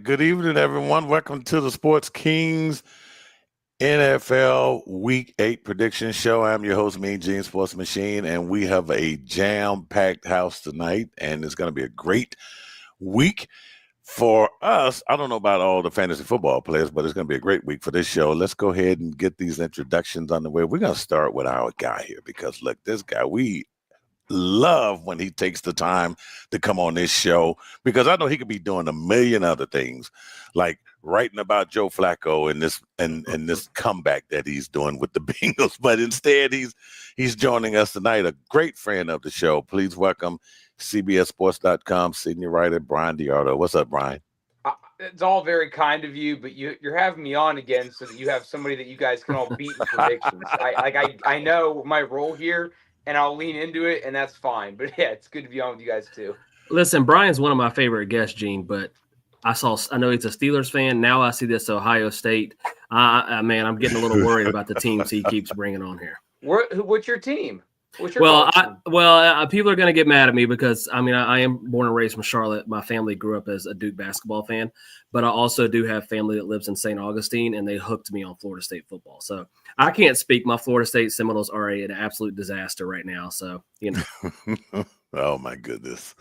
Good evening, everyone. Welcome to the Sports Kings NFL Week 8 prediction show. I'm your host, Mean Gene Sports Machine, and we have a jam-packed house tonight, and it's going to be a great week for us. I don't know about all the fantasy football players, but it's going to be a great week for this show. Let's go ahead and get these introductions on the way. We're going to start with our guy here because, look, this guy, we love when he takes the time to come on this show because I know he could be doing a million other things, like writing about Joe Flacco and this comeback that he's doing with the Bengals. But instead, he's joining us tonight, a great friend of the show. Please welcome CBSSports.com senior writer Bryan DeArdo. What's up, Bryan? It's all very kind of you, but you're having me on again so that you have somebody that you guys can all beat in predictions. I know my role here, and I'll lean into it, and that's fine. But yeah, it's good to be on with you guys too. Listen, Brian's one of my favorite guests, Gene, but I know he's a Steelers fan. Now I see this Ohio State. Man, I'm getting a little worried about the teams he keeps bringing on here. What's your team? People are going to get mad at me because, I am born and raised from Charlotte. My family grew up as a Duke basketball fan, but I also do have family that lives in St. Augustine, and they hooked me on Florida State football. So I can't speak. My Florida State Seminoles are an absolute disaster right now. So, Oh, my goodness.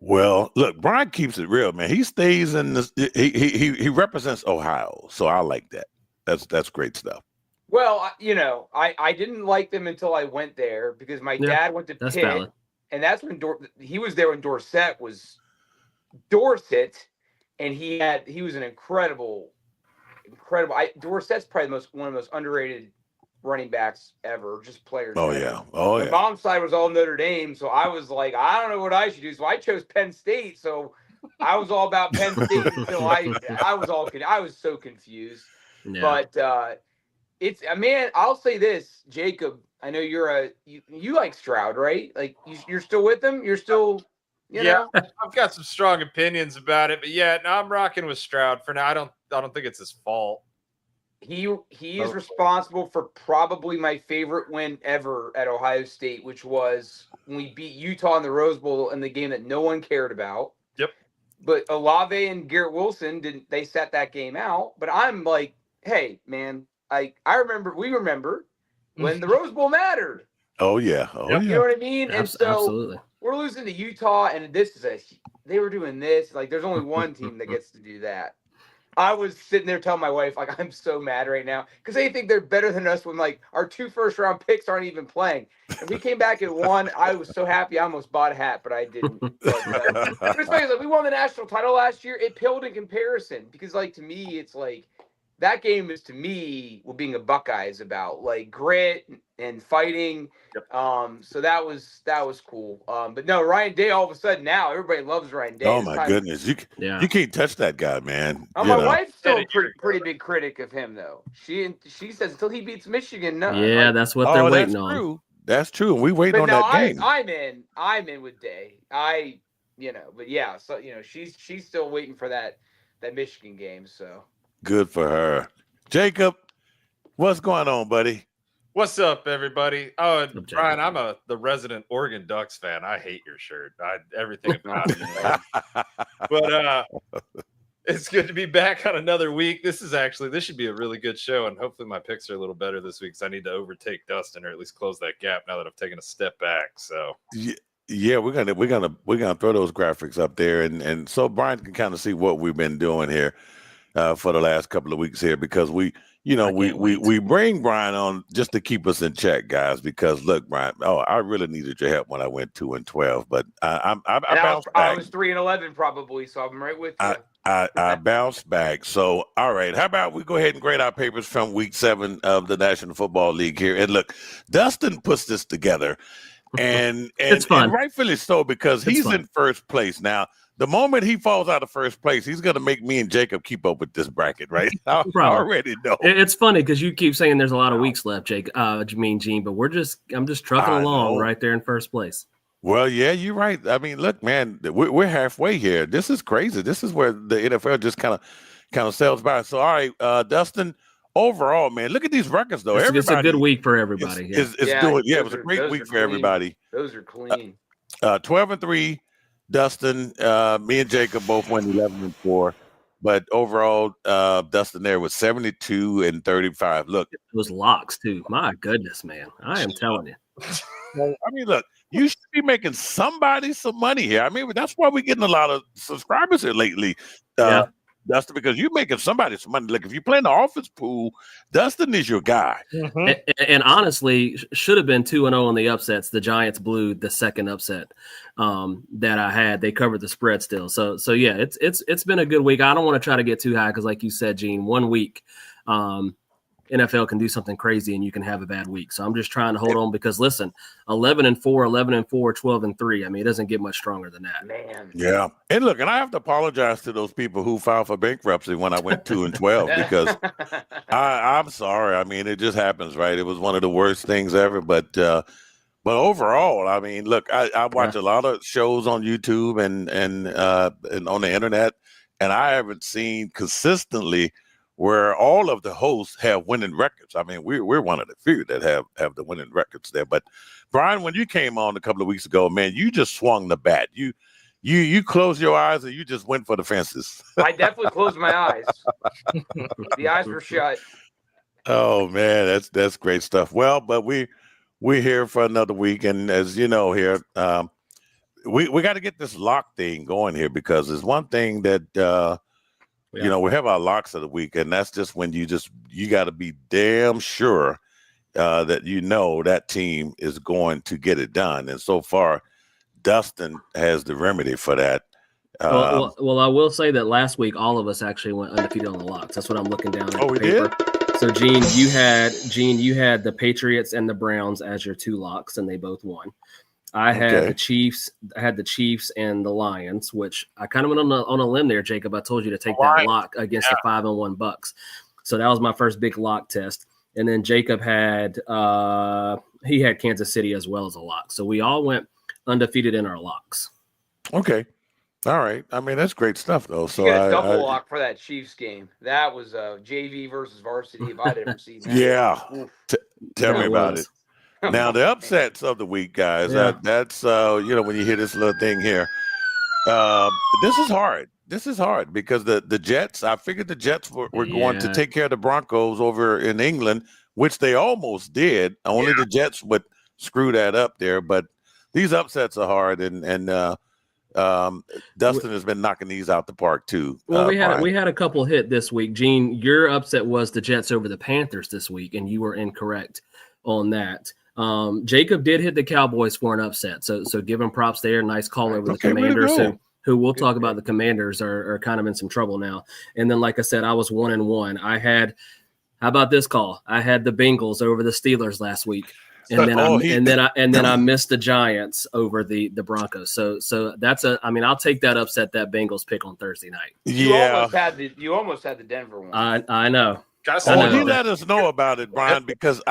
Well, look, Bryan keeps it real, man. He stays in this. He represents Ohio, so I like that. That's great stuff. Well, I didn't like them until I went there because my dad went to Pitt, valid. And that's when he was there when Dorsett was Dorset, and he was an incredible. Dorsett's probably one of the most underrated running backs ever, just players. Oh ever. yeah, My mom's side was all Notre Dame, so I was like, I don't know what I should do, so I chose Penn State. So I was all about Penn State until I was so confused, but. I'll say this, Jacob. I know you like Stroud, right? Like you're still with him. You're still, you know. I've got some strong opinions about it, but I'm rocking with Stroud for now. I don't think it's his fault. He is responsible for probably my favorite win ever at Ohio State, which was when we beat Utah in the Rose Bowl in the game that no one cared about. Yep. But Olave and Garrett Wilson they set that game out. But I'm like, hey, man. We remember when the Rose Bowl mattered. Oh yeah. You know what I mean? And so absolutely. We're losing to Utah, and they were doing this. Like, there's only one team that gets to do that. I was sitting there telling my wife, like, I'm so mad right now because they think they're better than us when, like, our 2 first-round picks aren't even playing. And we came back and won. I was so happy. I almost bought a hat, but I didn't. But it's funny, like, we won the national title last year. It paled in comparison because, like, to me, it's like, that game is, to me, what being a Buckeye is about, like grit and fighting. Yep. So that was cool. But no, Ryan Day, all of a sudden now everybody loves Ryan Day. Oh my goodness, you can't touch that guy, man. My wife's still a pretty big critic of him, though. She says until he beats Michigan, no. Yeah, that's what they're waiting on. True. That's true. And we waiting on that game. I'm in with Day. But yeah, so she's still waiting for that Michigan game. So. Good for her. Jacob, what's going on, buddy? What's up, everybody? Oh, Bryan, I'm the resident Oregon Ducks fan. I hate your shirt. Everything about it. But it's good to be back on another week. This should be a really good show, and hopefully my picks are a little better this week because I need to overtake Dustin or at least close that gap now that I've taken a step back. So yeah, we're gonna throw those graphics up there, and so Bryan can kind of see what we've been doing here. For the last couple of weeks here, because we bring Bryan on just to keep us in check, guys. Because look, Bryan, I really needed your help when I went 2-12, but I bounced back. I was 3-11 probably, so I'm right with you. I bounced back. So all right, how about we go ahead and grade our papers from week 7 of the National Football League here? And look, Dustin puts this together, and it's fun. And rightfully so because he's in first place now. The moment he falls out of first place, he's going to make me and Jacob keep up with this bracket, right? I already know. It's funny because you keep saying there's a lot of weeks left, Jake. Gene, but I'm just trucking along right there in first place. Well, yeah, you're right. I mean, look, man, we're halfway here. This is crazy. This is where the NFL just kind of sails by. So, all right, Dustin. Overall, man, look at these records, though. It's a good week for everybody. It was a great week for everybody. Those are clean. 12-3. Dustin, me and Jacob both went 11-4, but overall, Dustin there was 72-35. Look, those locks too. My goodness, man, I am telling you. I mean, look, you should be making somebody some money here. I mean, that's why we're getting a lot of subscribers here lately. Dustin, because you're making somebody some money. Like if you play in the office pool, Dustin is your guy. Mm-hmm. And honestly, should have been 2-0 on the upsets. The Giants blew the second upset that I had. They covered the spread still. So yeah, it's been a good week. I don't want to try to get too high because, like you said, Gene, 1 week, NFL can do something crazy and you can have a bad week. So I'm just trying to hold on because listen, 11-4, 11-4, 12-3. I mean, it doesn't get much stronger than that. Man. Yeah. And look, and I have to apologize to those people who filed for bankruptcy when I went 2-12 because I'm sorry. I mean, it just happens, right? It was one of the worst things ever. But overall, I mean, look, I watch a lot of shows on YouTube and on the internet, and I haven't seen consistently where all of the hosts have winning records. I mean, we're one of the few that have the winning records there. But Brian, when you came on a couple of weeks ago, man, you just swung the bat. You closed your eyes and you just went for the fences. I definitely closed my eyes. The eyes were shut. Oh man, that's great stuff. Well, but we're here for another week, and as you know, here we got to get this lock thing going here because there's one thing that. You know, we have our locks of the week, and that's just when you got to be damn sure that you know that team is going to get it done. And so far, Dustin has the remedy for that. Well, I will say that last week all of us actually went undefeated on the locks. That's what I'm looking down at. Oh, we did? So Gene, you had the Patriots and the Browns as your 2 locks, and they both won. I had the Chiefs. I had the Chiefs and the Lions, which I kind of went on a limb there, Jacob. I told you to take that lock against the 5-1 Bucks. So that was my first big lock test. And then Jacob had he had Kansas City as well as a lock. So we all went undefeated in our locks. Okay. All right. I mean, that's great stuff, though. So you got a double lock for that Chiefs game. That was JV versus varsity if I'd ever seen that. Yeah. Tell me about it. Now, the upsets of the week, guys, that's, when you hear this little thing here, this is hard. This is hard because the Jets, I figured the Jets were going to take care of the Broncos over in England, which they almost did. Only the Jets would screw that up there. But these upsets are hard, and Dustin has been knocking these out the park, too. Well, we had a couple hit this week. Gene, your upset was the Jets over the Panthers this week, and you were incorrect on that. Jacob did hit the Cowboys for an upset, so give him props there. Nice call over the Commanders, who we'll talk about. The Commanders are kind of in some trouble now. And then, like I said, I was 1-1. I had, how about this call? I had the Bengals over the Steelers last week, and then I missed the Giants over the Broncos. So that's I'll take that upset, that Bengals pick on Thursday night. Yeah, you almost had the Denver one. I know. You let us know about it, Brian, because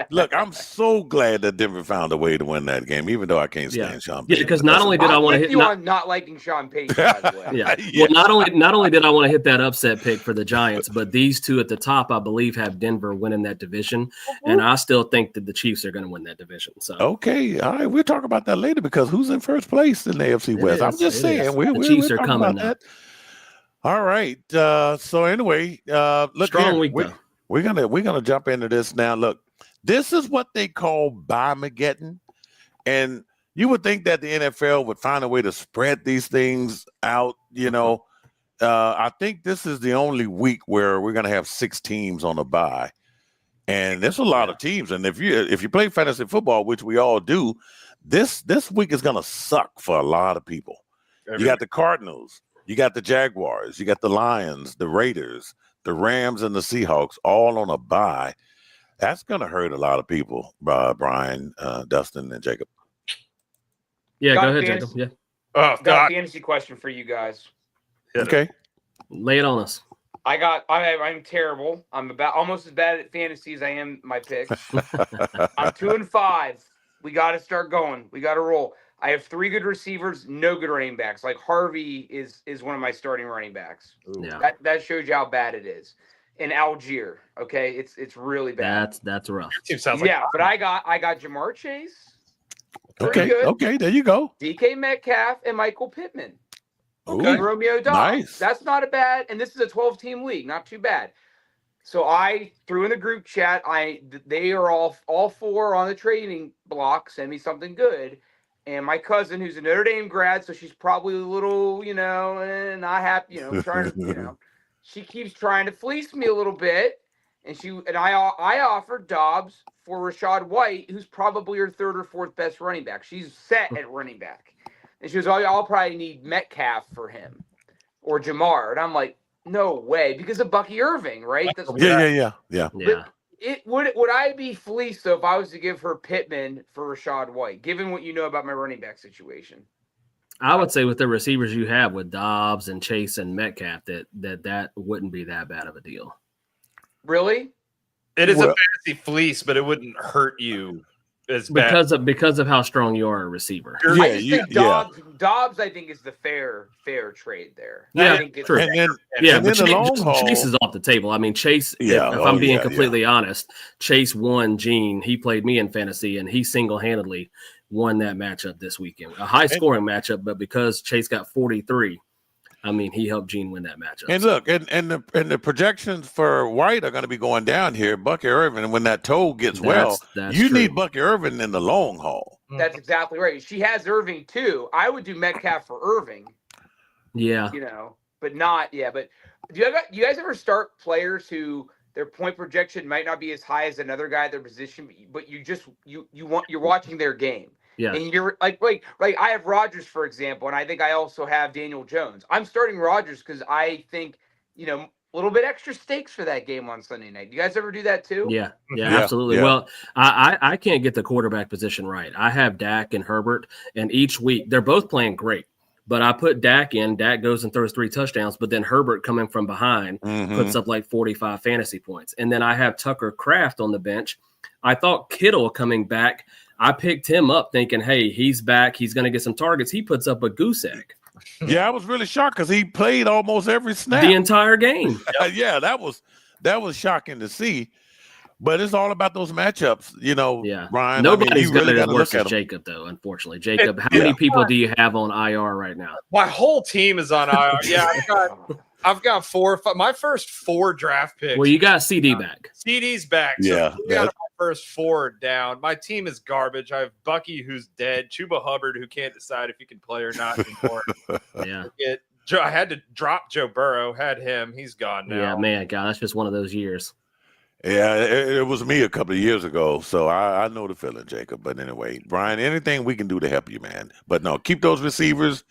look, I'm so glad that Denver found a way to win that game, even though I can't stand Sean Payton. Yeah, because not only did I want to hit you on not liking Sean Payton, by the way. Well, not only did I want to hit that upset pick for the Giants, but these two at the top, I believe, have Denver winning that division, and I still think that the Chiefs are going to win that division. So okay, all right, we'll talk about that later because who's in first place in the AFC West? I'm just saying, the Chiefs are coming now. All right. So anyway, look, strong week. We're gonna jump into this now. Look, this is what they call Byemaggedon, and you would think that the NFL would find a way to spread these things out. You know, I think this is the only week where we're gonna have 6 teams on a bye, and there's a lot of teams. And if you play fantasy football, which we all do, this week is gonna suck for a lot of people. You got the Cardinals. You got the Jaguars, you got the Lions, the Raiders, the Rams, and the Seahawks all on a bye. That's going to hurt a lot of people, Brian, Dustin, and Jacob. Yeah, go ahead, Jacob. Yeah. Got a fantasy question for you guys. Okay. Lay it on us. I'm terrible. I'm about almost as bad at fantasy as I am my picks. I'm 2-5. We got to start going. We got to roll. I have 3 good receivers, no good running backs. Like Harvey is one of my starting running backs. Yeah. That shows you how bad it is. In Algier, okay, it's really bad. That's rough. But I got Jamar Chase. Okay. good. Okay. There you go. DK Metcalf and Michael Pittman. Okay. And Romeo Dobbs. Nice. That's not a bad, and this is a 12-team league, not too bad. So I threw in the group chat. They are all four on the trading block. Send me something good. And my cousin, who's a Notre Dame grad, so she's probably a little, not happy, trying to, she keeps trying to fleece me a little bit. And I offered Dobbs for Rashad White, who's probably her third or fourth best running back. She's set at running back. And she goes, I'll probably need Metcalf for him or Jamar. And I'm like, no way, because of Bucky Irving, right? Yeah. But would I be fleeced though if I was to give her Pittman for Rashad White, given what you know about my running back situation? I would say with the receivers you have with Dobbs and Chase and Metcalf, that wouldn't be that bad of a deal. Really? It is a fantasy fleece, but it wouldn't hurt you as bad because of how strong you are a receiver. I just think Dobbs, I think, is the fair trade there. Yeah, true. But Chase is off the table. I mean, Chase. If I'm being completely honest, Chase won Gene. He played me in fantasy, and he single-handedly won that matchup this weekend. A high-scoring matchup, but because Chase got 43. I mean, he helped Gene win that matchup. And look, and the projections for White are going to be going down here. Bucky Irvin, when that toe gets that's you true. Need Bucky Irvin in the long haul. That's exactly right. She has Irving too. I would do Metcalf for Irving. Yeah, but not. Yeah, but do you guys ever start players who their point projection might not be as high as another guy at their position, but you're watching their game. Yeah, and you're like I have Rodgers, for example, and I think I also have Daniel Jones. I'm starting Rodgers because I think a little bit extra stakes for that game on Sunday night. Do you guys ever do that too? Yeah, absolutely. Yeah. Well, I can't get the quarterback position right. I have Dak and Herbert, and each week they're both playing great. But I put Dak in. Dak goes and throws 3 touchdowns, but then Herbert coming from behind puts up like 45 fantasy points. And then I have Tucker Kraft on the bench. I thought Kittle coming back. I picked him up thinking, hey, he's back. He's going to get some targets. He puts up a goose egg. Yeah, I was really shocked because he played almost every snap. The entire game. Yeah, that was shocking to see. But it's all about those matchups, Brian. Nobody's going to look at Jacob, though, unfortunately. Jacob, how many people do you have on IR right now? My whole team is on IR. Yeah, I've got 4 or 5. My first 4 draft picks. Well, you got CD back. CD's back. Yeah. So got my first 4 down. My team is garbage. I have Bucky, who's dead. Chuba Hubbard, who can't decide if he can play or not anymore. Yeah. I had to drop Joe Burrow. Had him. He's gone now. Yeah, man. God, that's just one of those years. Yeah, it was me a couple of years ago, so I know the feeling, Jacob. But anyway, Brian, anything we can do to help you, man. But no, keep those receivers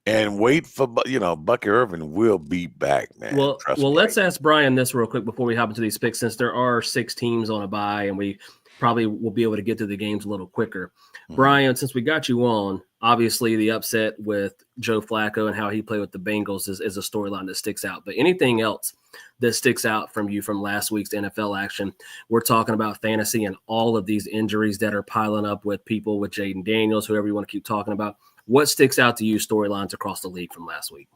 and wait for Bucky Irvin will be back, man. Well, let's ask Brian this real quick before we hop into these picks, since there are 6 teams on a bye, and we probably will be able to get to the games a little quicker. Mm-hmm. Brian, since we got you on, obviously the upset with Joe Flacco and how he played with the Bengals is a storyline that sticks out. But anything else that sticks out from you from last week's NFL action? We're talking about fantasy and all of these injuries that are piling up with people, with Jaden Daniels, whoever you want to keep talking about. What sticks out to you storylines across the league from last week?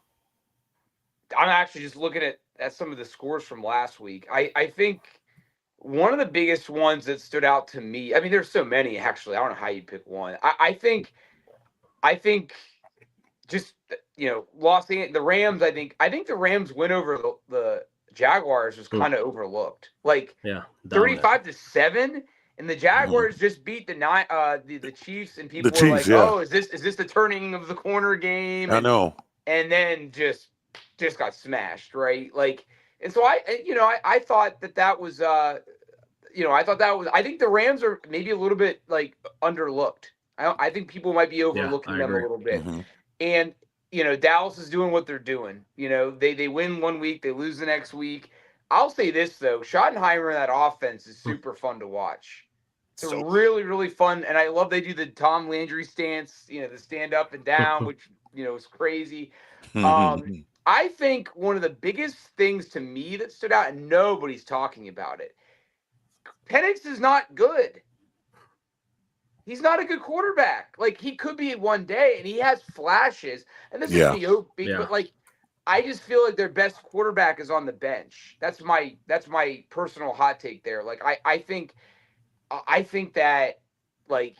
I'm actually just looking at some of the scores from last week. I think one of the biggest ones that stood out to me, I mean, there's so many, actually. I don't know how you pick one. I think just, the Rams, I think the Rams win over the Jaguars was kind of overlooked. Like, 35-7. And the Jaguars just beat the Chiefs, and people were like, "Oh, is this the turning of the corner game?" I know. And then just got smashed, right? Like, and so I thought that was I think the Rams are maybe a little bit like underlooked. I think people might be overlooking them a little bit. Mm-hmm. And Dallas is doing what they're doing. They win one week, they lose the next week. I'll say this though, Schottenheimer and that offense is super fun to watch. It's really, really fun, and I love they do the Tom Landry stance, the stand up and down, which is crazy. I think one of the biggest things to me that stood out, and nobody's talking about it, Penix is not good. He's not a good quarterback. Like, he could be one day, and he has flashes. And this is but like, I just feel like their best quarterback is on the bench. That's my personal hot take there. Like, I think that, like,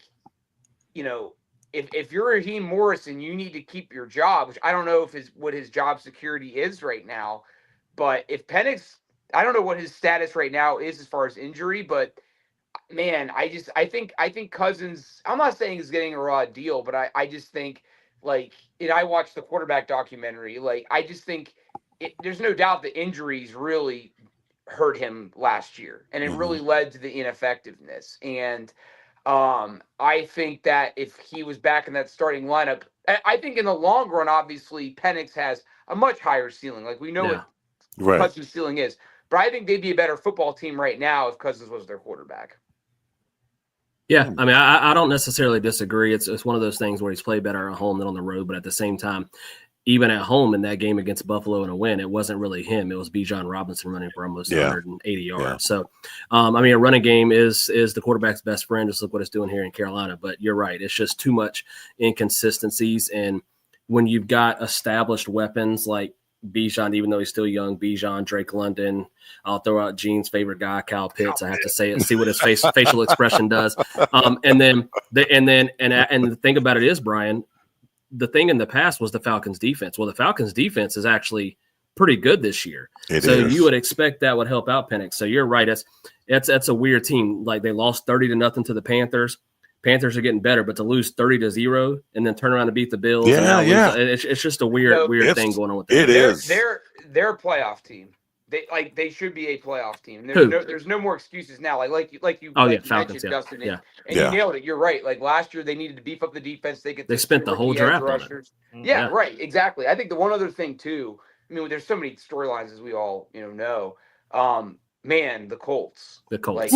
if you're Raheem Morrison, you need to keep your job, which I don't know what his job security is right now. But if Penix, I don't know what his status right now is as far as injury, but man, I think Cousins, I'm not saying he's getting a raw deal, but I just think I watched the quarterback documentary. I just think there's no doubt the injuries really hurt him last year, and it really led to the ineffectiveness. And I think that if he was back in that starting lineup, I think in the long run, obviously Penix has a much higher ceiling. We know what Cousins' ceiling is, but I think they'd be a better football team right now if Cousins was their quarterback. Yeah, I mean, I don't necessarily disagree. It's one of those things where he's played better at home than on the road, but at the same time, even at home in that game against Buffalo in a win, it wasn't really him. It was Bijan Robinson running for almost 180 yards. Yeah. So, I mean, a running game is the quarterback's best friend. Just look what it's doing here in Carolina. But you're right. It's just too much inconsistencies. And when you've got established weapons like Bijan, even though he's still young, Bijan, Drake London, I'll throw out Gene's favorite guy, Kyle Pitts. I have to say it, see what his facial expression does. And the thing about it is, Brian, the thing in the past was the Falcons defense. Well, the Falcons defense is actually pretty good this year. You would expect that would help out Penix. So you're right. That's a weird team. They lost 30-0 to the Panthers. Panthers are getting better, but to lose 30-0 and then turn around and beat the Bills. It's just a weird thing going on with them. They're a playoff team. They should be a playoff team. There's no more excuses now. Like you Falcons, mentioned, Dustin, and you nailed it. You're right. Last year they needed to beef up the defense. They spent the whole draft on it. Yeah, right. Exactly. I think the one other thing too. I mean, there's so many storylines as we all know. Man, the Colts. The Colts.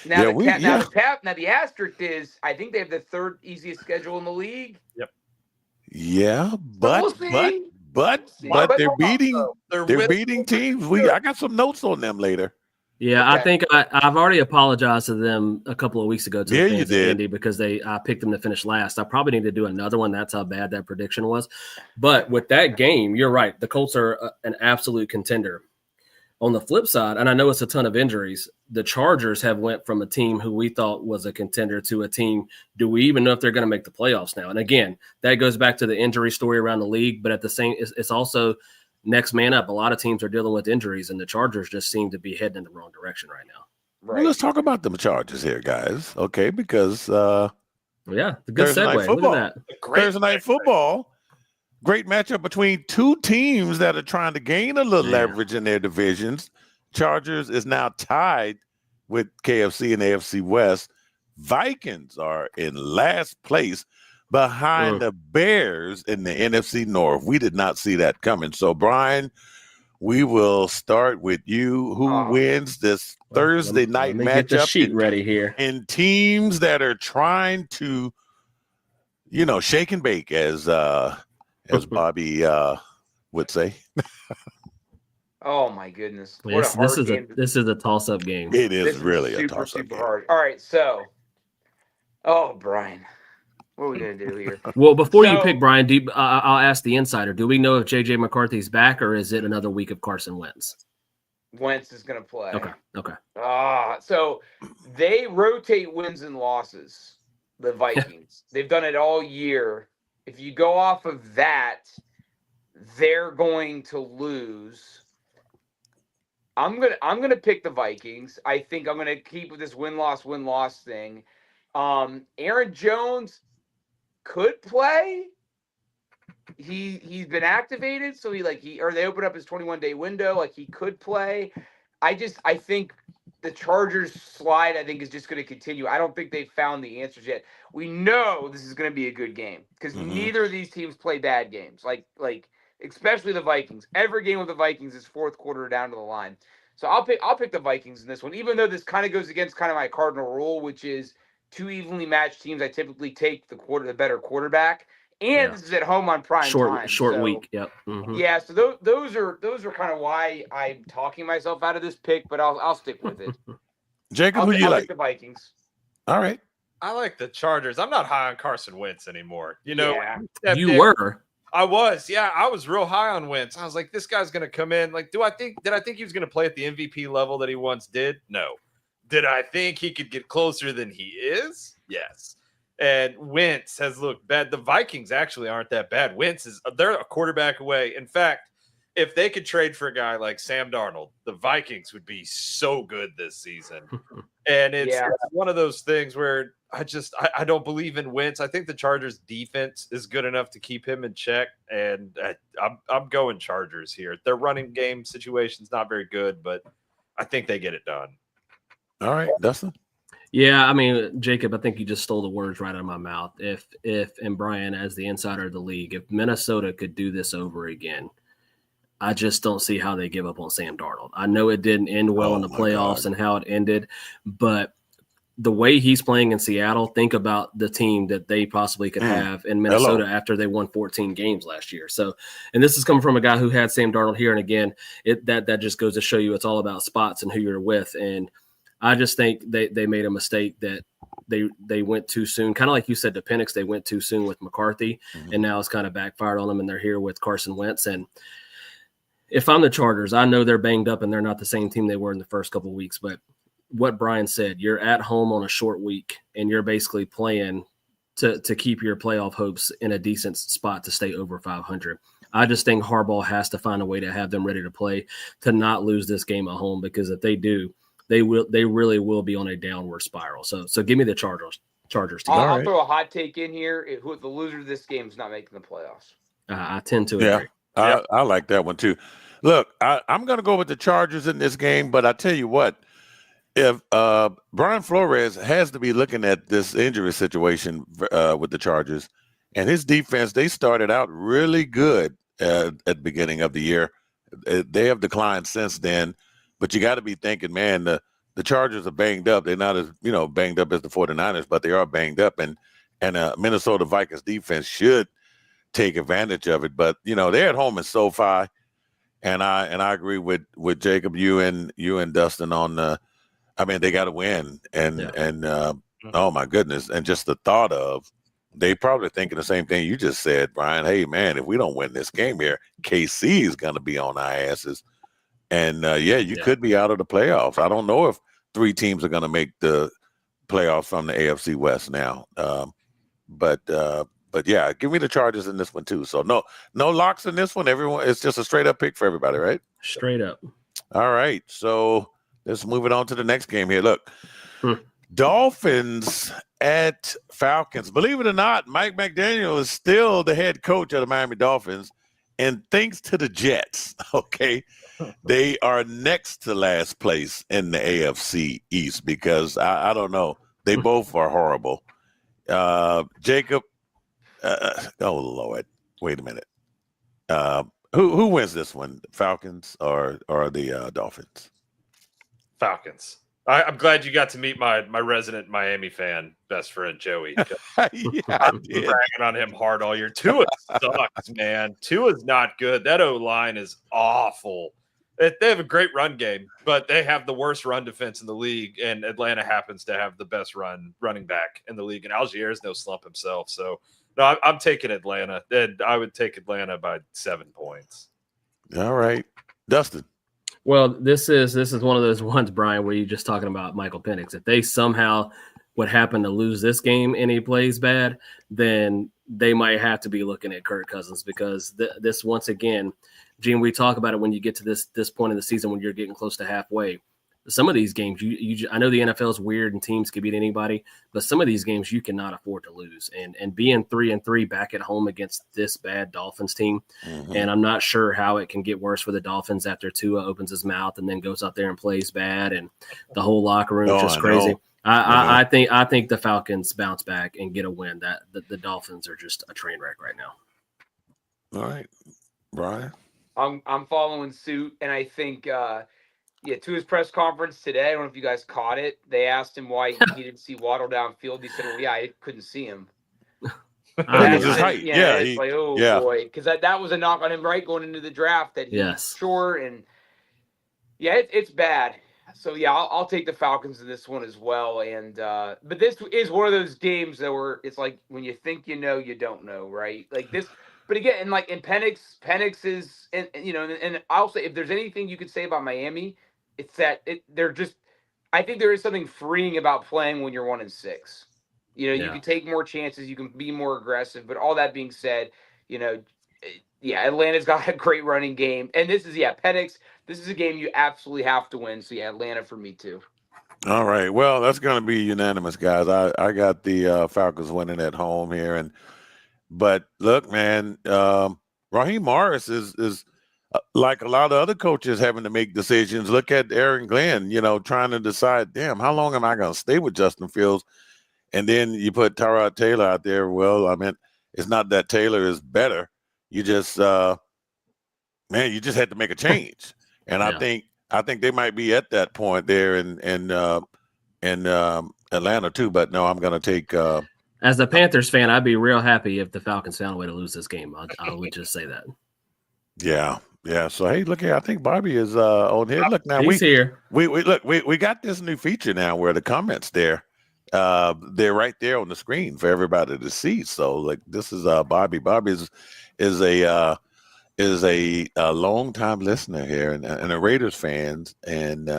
Now the asterisk is I think they have the third easiest schedule in the league. Yep. Yeah, but they're beating teams. I got some notes on them later. Yeah, okay. I think I've already apologized to them a couple of weeks ago to the fans of Indy because I picked them to finish last. I probably need to do another one. That's how bad that prediction was. But with that game, you're right. The Colts are an absolute contender. On the flip side, and I know it's a ton of injuries, the Chargers have went from a team who we thought was a contender to a team. Do we even know if they're going to make the playoffs now? And again, that goes back to the injury story around the league, but at the same, it's also next man up. A lot of teams are dealing with injuries, and the Chargers just seem to be heading in the wrong direction right now. Right. Well, let's talk about the Chargers here, guys. Okay, because the good Thursday segue. Night football. Look at that. Thursday Night Football. Great matchup between two teams that are trying to gain a little leverage in their divisions. Chargers is now tied with KFC and AFC West. Vikings are in last place behind the Bears in the NFC North. We did not see that coming. So, Brian, we will start with you. Who wins this Thursday night matchup? Get the sheet ready here. In teams that are trying to, shake and bake, as Bobby would say. Oh my goodness! This is a toss-up game. It is really a toss-up game. Hard. All right, so, Brian, what are we gonna do here? Well, before you pick Brian, I'll ask the insider. Do we know if JJ McCarthy's back, or is it another week of Carson Wentz? Wentz is gonna play. Okay. So they rotate wins and losses. The Vikings. They've done it all year. If you go off of that, they're going to lose. I'm gonna pick the Vikings. I think I'm gonna keep with this win-loss thing. Aaron Jones could play. He's been activated, so they open up his 21-day window. He could play. I think the Chargers slide, I think, is just going to continue. I don't think they've found the answers yet. We know this is going to be a good game because neither of these teams play bad games. Especially the Vikings. Every game with the Vikings is fourth quarter down to the line. So I'll pick the Vikings in this one, even though this kind of goes against kind of my cardinal rule, which is two evenly matched teams. I typically take the better quarterback. And this is at home on prime time. Short week. Yep. Mm-hmm. Yeah. So those are kind of why I'm talking myself out of this pick, but I'll stick with it. Jacob, who do you like? The Vikings. All right. I like the Chargers. I'm not high on Carson Wentz anymore. You were. I was. Yeah, I was real high on Wentz. I was like, this guy's going to come in. Did I think he was going to play at the MVP level that he once did? No. Did I think he could get closer than he is? Yes. And Wentz has looked bad. The Vikings actually aren't that bad. They're a quarterback away. In fact, if they could trade for a guy like Sam Darnold, the Vikings would be so good this season. And it's one of those things where I don't believe in Wentz. I think the Chargers defense is good enough to keep him in check. And I'm going Chargers here. Their running game situation is not very good, but I think they get it done. All right, Dustin. Yeah, I mean, Jacob, I think you just stole the words right out of my mouth. If and Brian, as the insider of the league, if Minnesota could do this over again, I just don't see how they give up on Sam Darnold. I know it didn't end well in the playoffs and how it ended, but the way he's playing in Seattle, think about the team that they possibly could have in Minnesota after they won 14 games last year. So, and this is coming from a guy who had Sam Darnold here. And again, that just goes to show you it's all about spots and who you're with. And I just think they made a mistake that they went too soon. Kind of like you said to Penix, they went too soon with McCarthy, and now it's kind of backfired on them, and they're here with Carson Wentz. And if I'm the Chargers, I know they're banged up and they're not the same team they were in the first couple of weeks. But what Brian said, you're at home on a short week, and you're basically playing to keep your playoff hopes in a decent spot to stay over 500. I just think Harbaugh has to find a way to have them ready to play to not lose this game at home, because if they do, they really will be on a downward spiral. So give me the Chargers. I'll throw a hot take in here. The loser of this game is not making the playoffs. I tend to agree. I like that one too. Look, I'm going to go with the Chargers in this game, but I tell you what, if Brian Flores has to be looking at this injury situation with the Chargers, and his defense, they started out really good at the beginning of the year. They have declined since then, but you got to be thinking, man, the Chargers are banged up. They're not as banged up as the 49ers, but they are banged up, and Minnesota Vikings defense should take advantage of it. But they're at home in SoFi, and I agree with Jacob, you and Dustin on they got to win, and oh my goodness, and just the thought of they probably thinking the same thing you just said, Brian. Hey man, if we don't win this game here, KC is going to be on our asses, and you could be out of the playoffs. I don't know if 3 teams are going to make the playoffs from the AFC West now, but yeah, give me the Chargers in this one too. So no locks in this one. Everyone, it's just a straight up pick for everybody, right? Straight up. All right, so let's move it on to the next game here. Look, Dolphins at Falcons. Believe it or not, Mike McDaniel is still the head coach of the Miami Dolphins, and thanks to the Jets, okay, they are next to last place in the AFC East because I don't know, they both are horrible. Jacob. Oh Lord! Wait a minute. Who wins this one? Falcons or the Dolphins? Falcons. I'm glad you got to meet my resident Miami fan best friend Joey. I did. Bragging on him hard all year. Tua sucks, man. Tua's not good. That O-line is awful. They have a great run game, but they have the worst run defense in the league, and Atlanta happens to have the best running back in the league, and Algiers no slump himself. So no, I'm taking Atlanta, and I would take Atlanta by 7 points. All right, Dustin. Well, this is one of those ones, Brian, where you're just talking about Michael Penix. If they somehow would happen to lose this game and he plays bad, then they might have to be looking at Kirk Cousins because this once again, Gene, we talk about it when you get to this point in the season when you're getting close to halfway. Some of these games, I know the NFL is weird and teams can beat anybody, but some of these games you cannot afford to lose. And being 3-3 back at home against this bad Dolphins team, and I'm not sure how it can get worse for the Dolphins after Tua opens his mouth and then goes out there and plays bad, and the whole locker room is just crazy. I think the Falcons bounce back and get a win. That the Dolphins are just a train wreck right now. All right, Brian. I'm following suit, and I think. To his press conference today, I don't know if you guys caught it. They asked him why he didn't see Waddle downfield. He said, well, I couldn't see him. His height. Boy. Because that was a knock on him, right, going into the draft that he's short. And, it's bad. So, I'll take the Falcons in this one as well. And but this is one of those games that where it's like when you think you know, you don't know, right? Like this. But again, and Penix is, and I'll say if there's anything you could say about Miami, it's that they're just. I think there is something freeing about playing when you're 1-6. You know, you can take more chances, you can be more aggressive. But all that being said, you know, Atlanta's got a great running game, and this is Penix. This is a game you absolutely have to win. So Atlanta for me too. All right. Well, that's going to be unanimous, guys. I got the Falcons winning at home here, but look, man, Raheem Morris is like a lot of other coaches having to make decisions. Look at Aaron Glenn, you know, trying to decide, damn, how long am I going to stay with Justin Fields? And then you put Tyrod Taylor out there. Well, I mean, it's not that Taylor is better. You just, man, you just had to make a change. And I think they might be at that point there in Atlanta too. But no, I'm going to take. As a Panthers fan, I'd be real happy if the Falcons found a way to lose this game. I would just say that. Yeah. So hey, look here. I think Bobby is on here. Look now, he's here. We got this new feature now where the comments they're right there on the screen for everybody to see. So like this is Bobby. Bobby is a long time listener here and a Raiders fans and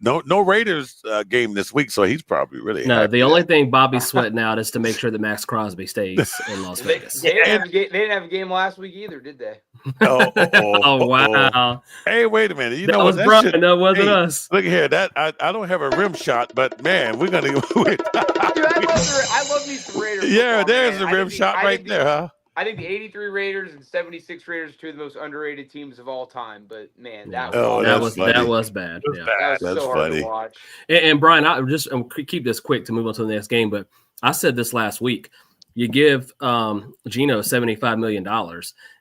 no Raiders game this week, so he's probably really happy. The only thing Bobby's sweating out is to make sure that Max Crosby stays in Las Vegas. They didn't have a game last week either, did they? Oh wow! Hey, wait a minute. That was Brian. That wasn't us. Look here. That I don't have a rim shot, but man, we're gonna. Dude, I love these Raiders. Yeah, there's the rim shot right there, huh? I think the 83 Raiders and 76 Raiders are two of the most underrated teams of all time. But man, that was bad. That was That's so funny. hard to watch. And Brian, I just keep this quick to move on to the next game. But I said this last week. You give Geno $75 million,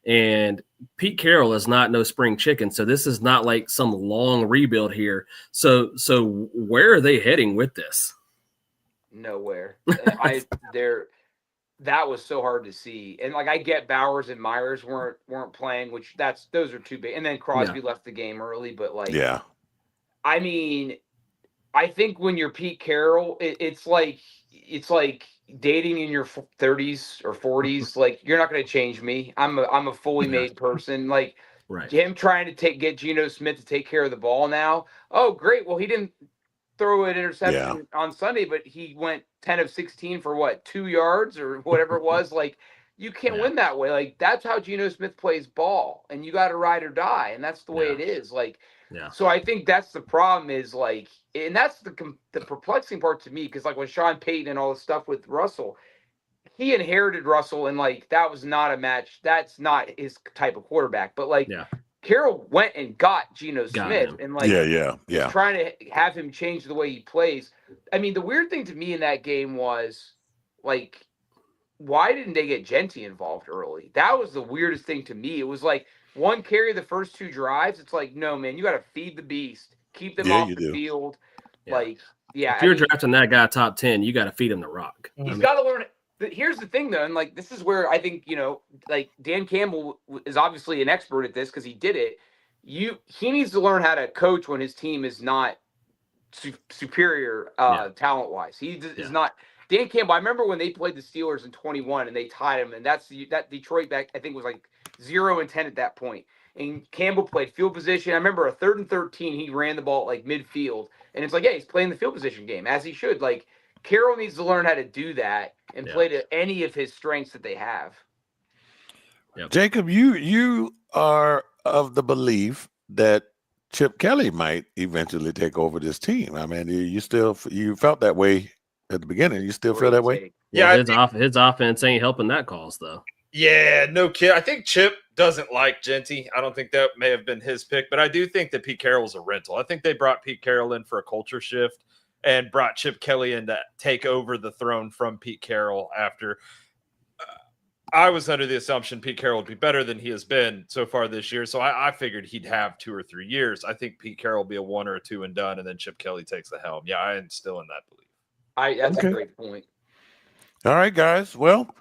and Pete Carroll is not no spring chicken. So this is not like some long rebuild here. So where are they heading with this? Nowhere. That was so hard to see. And like I get Bowers and Myers weren't playing, which those are too big. And then Crosby left the game early, but like I mean, I think when you're Pete Carroll, it's like dating in your 30s or 40s. Like you're not going to change me. I'm a fully made person. Like him trying to get Geno Smith to take care of the ball now. Oh, great. Well, he didn't throw an interception on Sunday, but he went 10 of 16 for 2 yards or whatever it was. Like you can't win that way. Like that's how Geno Smith plays ball, and you got to ride or die, and that's the way it is. Like, so I think that's the problem is like, and that's the perplexing part to me because like when Sean Payton and all the stuff with Russell, he inherited Russell, and like that was not a match. That's not his type of quarterback. But like Carroll went and got Geno Smith and like trying to have him change the way he plays. I mean, the weird thing to me in that game was like, why didn't they get Gentry involved early? That was the weirdest thing to me. It was like one carry the first 2 drives. It's like, no, man, you got to feed the beast, keep them off the field. Like, if you're drafting that guy top 10, you got to feed him the rock. He's got to learn it. But here's the thing, though, and like this is where I think like Dan Campbell is obviously an expert at this because he did it. He needs to learn how to coach when his team is not superior talent wise. He is not. Dan Campbell. I remember when they played the Steelers in 21 and they tied him, and that Detroit back I think was like 0-10 at that point. And Campbell played field position. I remember a 3rd and 13. He ran the ball at like midfield, and it's like, he's playing the field position game as he should. Like Carroll needs to learn how to do that and play to any of his strengths that they have. Jacob, you are of the belief that Chip Kelly might eventually take over this team. I mean, you felt that way at the beginning. You still feel that way? His offense ain't helping that cause though. Yeah, no kid. I think Chip doesn't like Gentry. I don't think that may have been his pick, but I do think that Pete Carroll's a rental. I think they brought Pete Carroll in for a culture shift and brought Chip Kelly in to take over the throne from Pete Carroll after I was under the assumption Pete Carroll would be better than he has been so far this year. So I figured he'd have 2 or 3 years. I think Pete Carroll will be a 1 or a 2 and done, and then Chip Kelly takes the helm. Yeah, I am still in that belief. That's a great point. All right, guys. Well,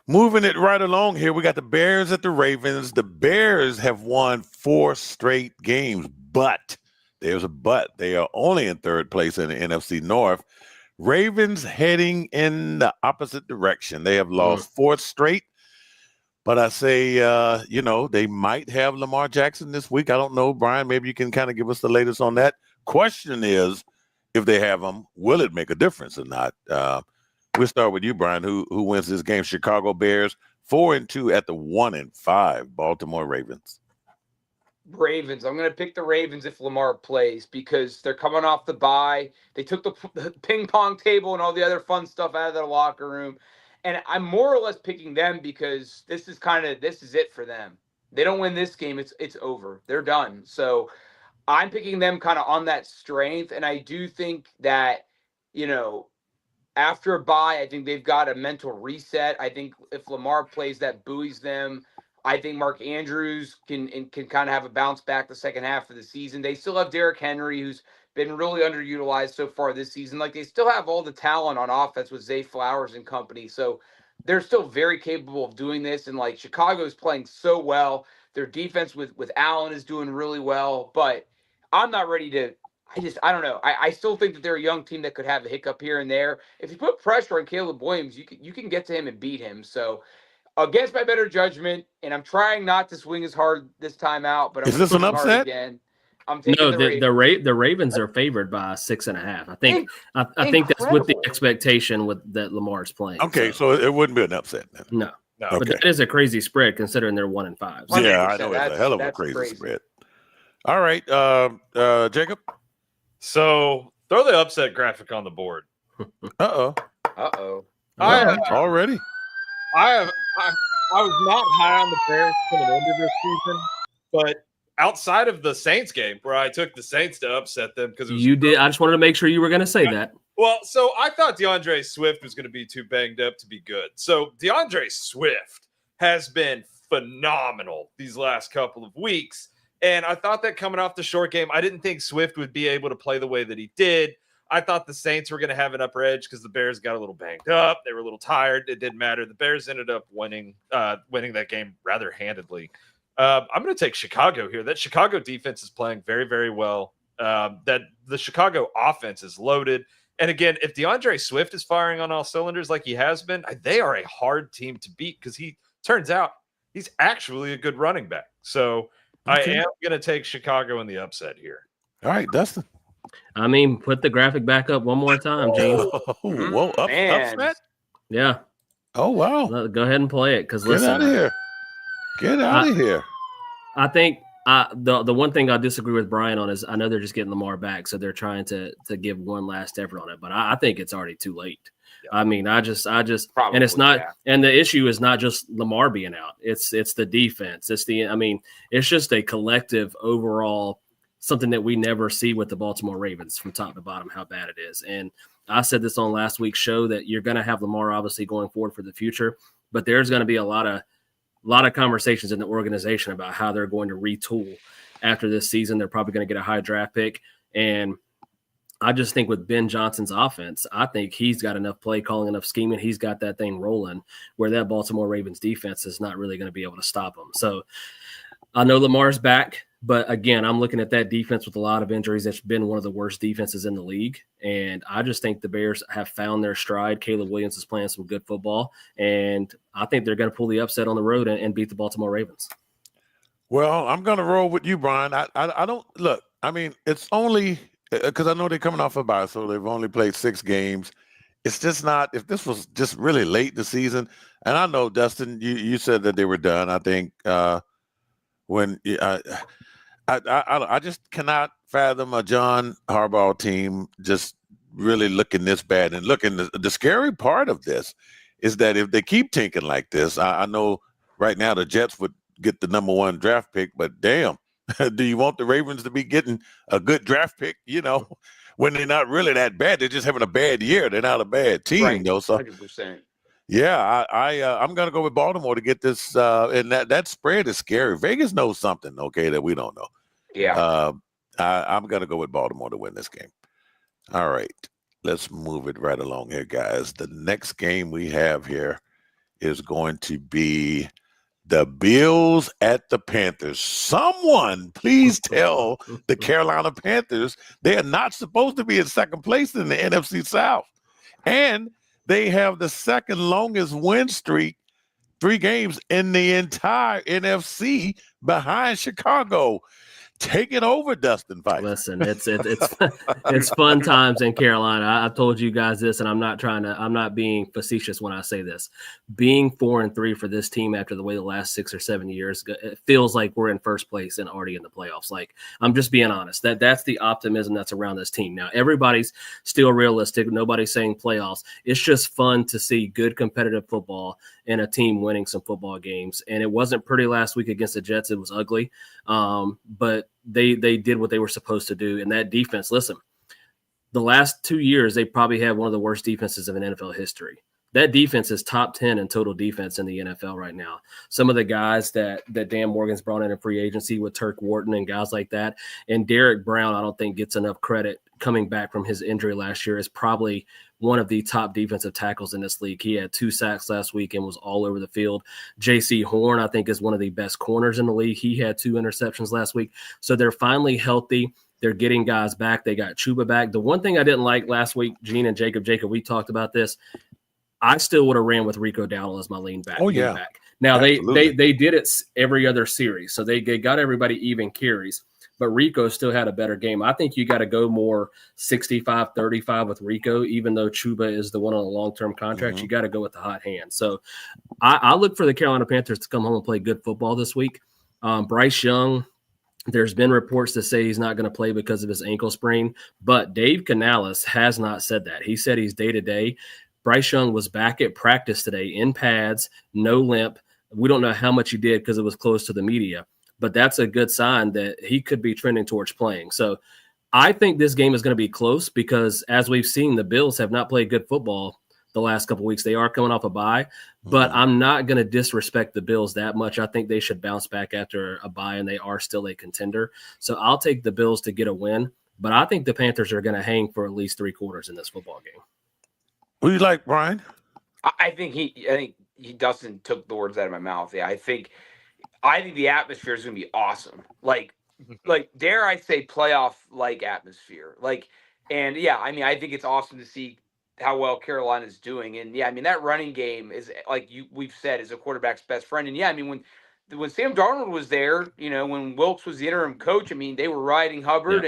moving it right along here, we got the Bears at the Ravens. The Bears have won 4 straight games, but there's a but. They are only in 3rd place in the NFC North. Ravens heading in the opposite direction. They have lost 4 straight. But I say, they might have Lamar Jackson this week. I don't know, Brian. Maybe you can kind of give us the latest on that. Question is, if they have him, will it make a difference or not? We'll start with you, Brian. Who wins this game? Chicago Bears 4-2 at the 1-5 Baltimore Ravens. Ravens. I'm going to pick the Ravens if Lamar plays because they're coming off the bye. They took the ping pong table and all the other fun stuff out of their locker room. And I'm more or less picking them because this is it for them. They don't win this game, it's over. They're done. So I'm picking them kind of on that strength. And I do think that, after a bye, I think they've got a mental reset. I think if Lamar plays, that buoys them. I think Mark Andrews can kind of have a bounce back the second half of the season. They still have Derrick Henry, who's been really underutilized so far this season. Like, they still have all the talent on offense with Zay Flowers and company. So they're still very capable of doing this. And like, Chicago's playing so well. Their defense with Allen is doing really well. But I'm not ready to. I don't know. I still think that they're a young team that could have a hiccup here and there. If you put pressure on Caleb Williams, you can get to him and beat him. So against my better judgment, and I'm trying not to swing as hard this time out, but I'm Is this an upset again. I'm taking the Ravens are favored by 6.5. I think that's with the expectation that Lamar's playing. Okay, so it wouldn't be an upset then. No. Okay. But that is a crazy spread considering they're 1-5. So. Yeah, I know it's a hell of a crazy spread. All right, Jacob. So throw the upset graphic on the board. Already. I was not high on the Bears coming into this season, but outside of the Saints game where I took the Saints to upset them because you did. I just wanted to make sure you were going to say that. Well, so I thought DeAndre Swift was going to be too banged up to be good. So DeAndre Swift has been phenomenal these last couple of weeks. And I thought that coming off the short game, I didn't think Swift would be able to play the way that he did. I thought the Saints were going to have an upper edge because the Bears got a little banged up. They were a little tired. It didn't matter. The Bears ended up winning that game rather handedly. I'm going to take Chicago here. That Chicago defense is playing very, very well. That the Chicago offense is loaded. And again, if DeAndre Swift is firing on all cylinders like he has been, they are a hard team to beat because turns out he's actually a good running back. So okay. I am going to take Chicago in the upset here. All right, Dustin. I mean, put the graphic back up one more time, Gene. Whoa, upset? Yeah. Oh, wow. Go ahead and play it because listen. Get out of here. Get out of here. I think the one thing I disagree with Brian on is I know they're just getting Lamar back, so they're trying to give one last effort on it. But I think it's already too late. Yeah. I mean, I just probably, and it's not, and the issue is not just Lamar being out. It's the defense. It's just a collective overall something that we never see with the Baltimore Ravens from top to bottom, how bad it is. And I said this on last week's show that you're going to have Lamar obviously going forward for the future, but there's going to be a lot of conversations in the organization about how they're going to retool after this season. They're probably going to get a high draft pick. And I just think with Ben Johnson's offense, I think he's got enough play calling, enough scheming. He's got that thing rolling where that Baltimore Ravens defense is not really going to be able to stop him. So I know Lamar's back, but again, I'm looking at that defense with a lot of injuries. It's been one of the worst defenses in the league. And I just think the Bears have found their stride. Caleb Williams is playing some good football. And I think they're going to pull the upset on the road and beat the Baltimore Ravens. Well, I'm going to roll with you, Brian. I don't look. I mean, it's only because I know they're coming off a bye, so they've only played 6 games. It's just not. If this was just really late in the season, and I know Dustin, you said that they were done. I think when I just cannot fathom a John Harbaugh team just really looking this bad. And looking, the scary part of this is that if they keep tinking like this, I know right now the Jets would get the number 1 draft pick, but damn, do you want the Ravens to be getting a good draft pick, when they're not really that bad? They're just having a bad year. They're not a bad team, right. though. So 100%. Yeah, I'm going to go with Baltimore to get this, and that spread is scary. Vegas knows something, okay, that we don't know. Yeah. I'm going to go with Baltimore to win this game. All right, let's move it right along here, guys. The next game we have here is going to be the Bills at the Panthers. Someone please tell the Carolina Panthers they are not supposed to be in second place in the NFC South. And they have the second longest win streak, 3 games in the entire NFC behind Chicago. taking over Dustin fight. Listen, it's fun times in Carolina. I've told you guys this, and I'm not being facetious when I say this. Being 4-3 for this team after the way the last 6 or 7 years, it feels like we're in first place and already in the playoffs. Like, I'm just being honest. That's the optimism that's around this team. Now, everybody's still realistic. Nobody's saying playoffs. It's just fun to see good competitive football and a team winning some football games. And it wasn't pretty last week against the Jets. It was ugly. But they did what they were supposed to do. And that defense, listen, the last 2 years, they probably have one of the worst defenses of an NFL history. That defense is top 10 in total defense in the NFL right now. Some of the guys that Dan Morgan's brought in free agency with Turk Wharton and guys like that. And Derek Brown, I don't think gets enough credit coming back from his injury last year, is probably one of the top defensive tackles in this league. He had 2 sacks last week and was all over the field. J.C. Horn, I think, is one of the best corners in the league. He had 2 interceptions last week. So they're finally healthy. They're getting guys back. They got Chuba back. The one thing I didn't like last week, Gene and Jacob, we talked about this. I still would have ran with Rico Dowdle as my lean back. Oh, yeah. Back. Now, Absolutely. they did it every other series. So they got everybody even carries. But Rico still had a better game. I think you got to go more 65-35 with Rico, even though Chuba is the one on a long-term contract. Mm-hmm. You got to go with the hot hand. So I look for the Carolina Panthers to come home and play good football this week. Bryce Young, there's been reports that say he's not going to play because of his ankle sprain, but Dave Canales has not said that. He said he's day-to-day. Bryce Young was back at practice today in pads, no limp. We don't know how much he did because it was close to the media. But that's a good sign that he could be trending towards playing. So I think this game is going to be close because, as we've seen, the Bills have not played good football the last couple of weeks. They are coming off a bye, but I'm not going to disrespect the Bills that much. I think they should bounce back after a bye, and they are still a contender. So I'll take the Bills to get a win, but I think the Panthers are going to hang for at least 3 quarters in this football game. Who you like, Brian? I think Dustin took the words out of my mouth. Yeah, I think the atmosphere is going to be awesome. Like dare I say playoff-like atmosphere. I think it's awesome to see how well Carolina's doing. And that running game is, like we've said, is a quarterback's best friend. And when Sam Darnold was there, when Wilkes was the interim coach, they were riding Hubbard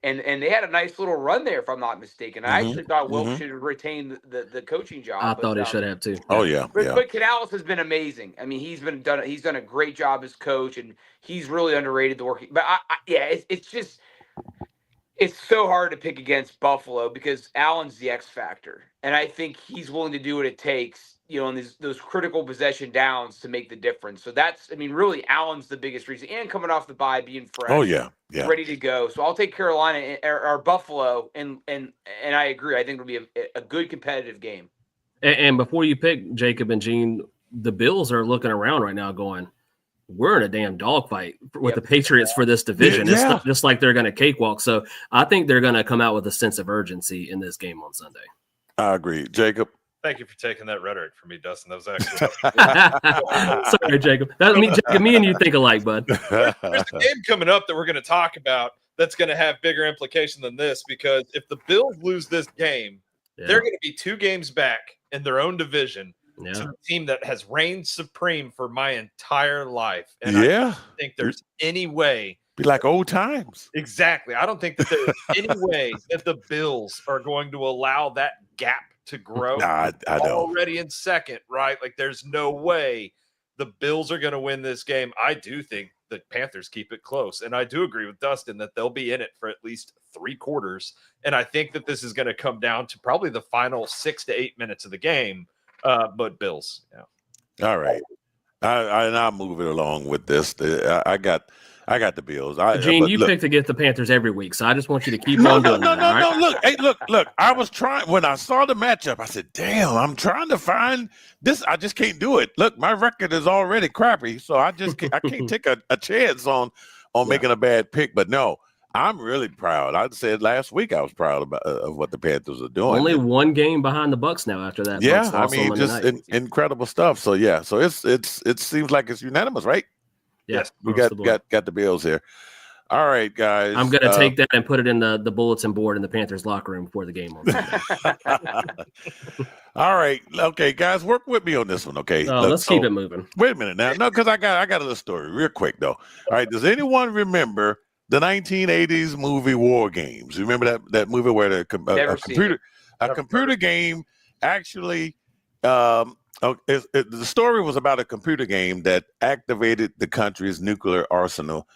and they had a nice little run there, if I'm not mistaken. I actually thought Wilkes should have retained the coaching job. I thought he should have too. Oh yeah. But Canales has been amazing. He's done a great job as coach, and he's really underrated the work. But it's so hard to pick against Buffalo because Allen's the X factor, and I think he's willing to do what it takes, in those critical possession downs to make the difference. So that's, really Allen's the biggest reason, and coming off the bye, being fresh. Oh yeah. Ready to go. So I'll take Carolina or Buffalo, and I agree. I think it'll be a good competitive game. And before you pick, Jacob and Gene, the Bills are looking around right now going, we're in a damn dogfight with the Patriots for this division. Yeah. It's not just like they're going to cakewalk. So I think they're going to come out with a sense of urgency in this game on Sunday. I agree. Jacob? Thank you for taking that rhetoric from me, Dustin. That was actually sorry, Jacob. Me and you think alike, bud. There's a game coming up that we're going to talk about that's going to have bigger implication than this, because if the Bills lose this game, they're going to be 2 games back in their own division to a team that has reigned supreme for my entire life. And I don't think there's any way. Be like old times. Exactly. I don't think that there's any way that the Bills are going to allow that gap to grow. I don't. Already in second, right? Like, there's no way the Bills are going to win this game. I do think the Panthers keep it close, and I do agree with Dustin that they'll be in it for at least 3 quarters. And I think that this is going to come down to probably the final 6 to 8 minutes of the game. But Bills, All right. I'll move it along with this. I got the Bills. Gene, you pick to get the Panthers every week, so I just want you to keep on doing that. No. Look. I was trying when I saw the matchup. I said, "Damn, I'm trying to find this. I just can't do it. Look, my record is already crappy, so I can't take a chance on making a bad pick." But no, I'm really proud. I said last week I was proud of what the Panthers are doing. Only 1 game behind the Bucks now after that. Yeah, incredible stuff. So yeah, so it seems like it's unanimous, right? Yes, we got the Bills here. All right, guys. I'm going to take that and put it in the bulletin board in the Panthers locker room before the game on Sunday. All right. Okay, guys, work with me on this one, okay? Let's keep it moving. Wait a minute now. No, because I got a little story real quick, though. All right, does anyone remember the 1980s movie War Games. Remember that movie where a computer game actually the story was about a computer game that activated the country's nuclear arsenal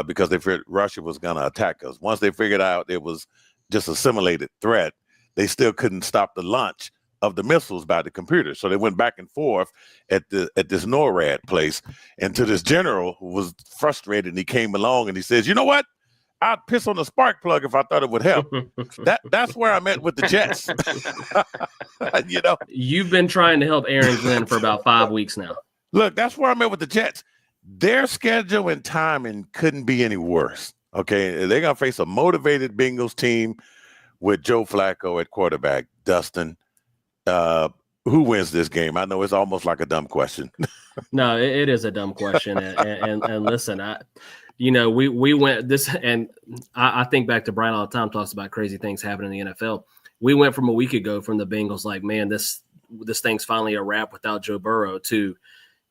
because they feared Russia was going to attack us. Once they figured out it was just a simulated threat, they still couldn't stop the launch of the missiles by the computer. So they went back and forth at this NORAD place. And to this general who was frustrated, and he came along and he says, you know what? I'd piss on the spark plug if I thought it would help. That's where I met with the Jets. You know, you've been trying to help Aaron Glenn for about 5 weeks now. Look, that's where I met with the Jets. Their schedule and timing couldn't be any worse. Okay, they're gonna face a motivated Bengals team with Joe Flacco at quarterback. Dustin, who wins this game? I know it's almost like a dumb question. No, it is a dumb question. And listen, we went this, and I think back to Brian all the time, talks about crazy things happening in the NFL. We went from a week ago from the Bengals like, man, this thing's finally a wrap without Joe Burrow, to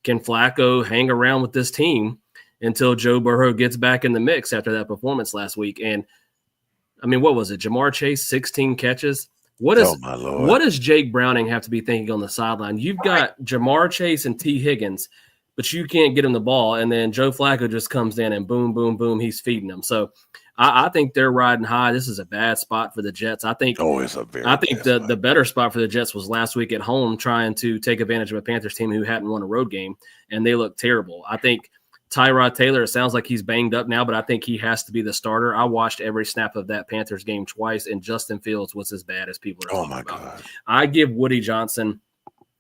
can Flacco hang around with this team until Joe Burrow gets back in the mix after that performance last week? And I mean, what was it? Jamar Chase, 16 catches. What does Jake Browning have to be thinking on the sideline? You've got Jamar Chase and T. Higgins, but you can't get him the ball. And then Joe Flacco just comes in and boom, boom, boom, he's feeding them. So I think they're riding high. This is a bad spot for the Jets. I think the better spot for the Jets was last week at home, trying to take advantage of a Panthers team who hadn't won a road game, and they looked terrible. I think Tyrod Taylor, it sounds like he's banged up now, but I think he has to be the starter. I watched every snap of that Panthers game twice, and Justin Fields was as bad as people are talking about. God. I give Woody Johnson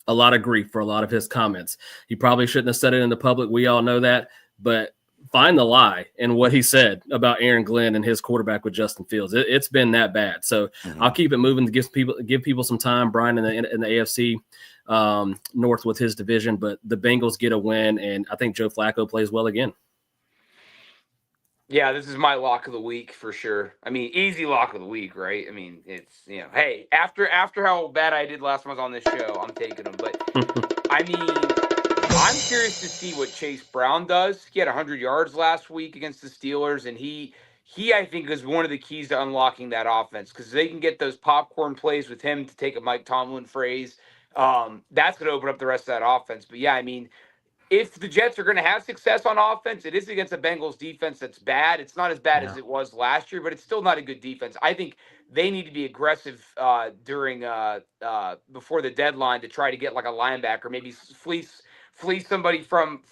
a lot of grief for a lot of his comments. He probably shouldn't have said it in the public. We all know that, but find the lie in what he said about Aaron Glenn and his quarterback with Justin Fields. It's been that bad. So I'll keep it moving to give people some time. Brian in the AFC North with his division, but the Bengals get a win, and I think Joe Flacco plays well again. Yeah, this is my lock of the week for sure. I mean, easy lock of the week, right? I mean, it's, hey, after how bad I did last time I was on this show, I'm taking them. But I mean, I'm curious to see what Chase Brown does. He had 100 yards last week against the Steelers, and he I think is one of the keys to unlocking that offense, because they can get those popcorn plays with him, to take a Mike Tomlin phrase. That's going to open up the rest of that offense. But yeah, I mean, if the Jets are going to have success on offense, it is against a Bengals defense that's bad. It's not as bad as it was last year, but it's still not a good defense. I think they need to be aggressive during before the deadline to try to get like a linebacker, maybe fleece somebody from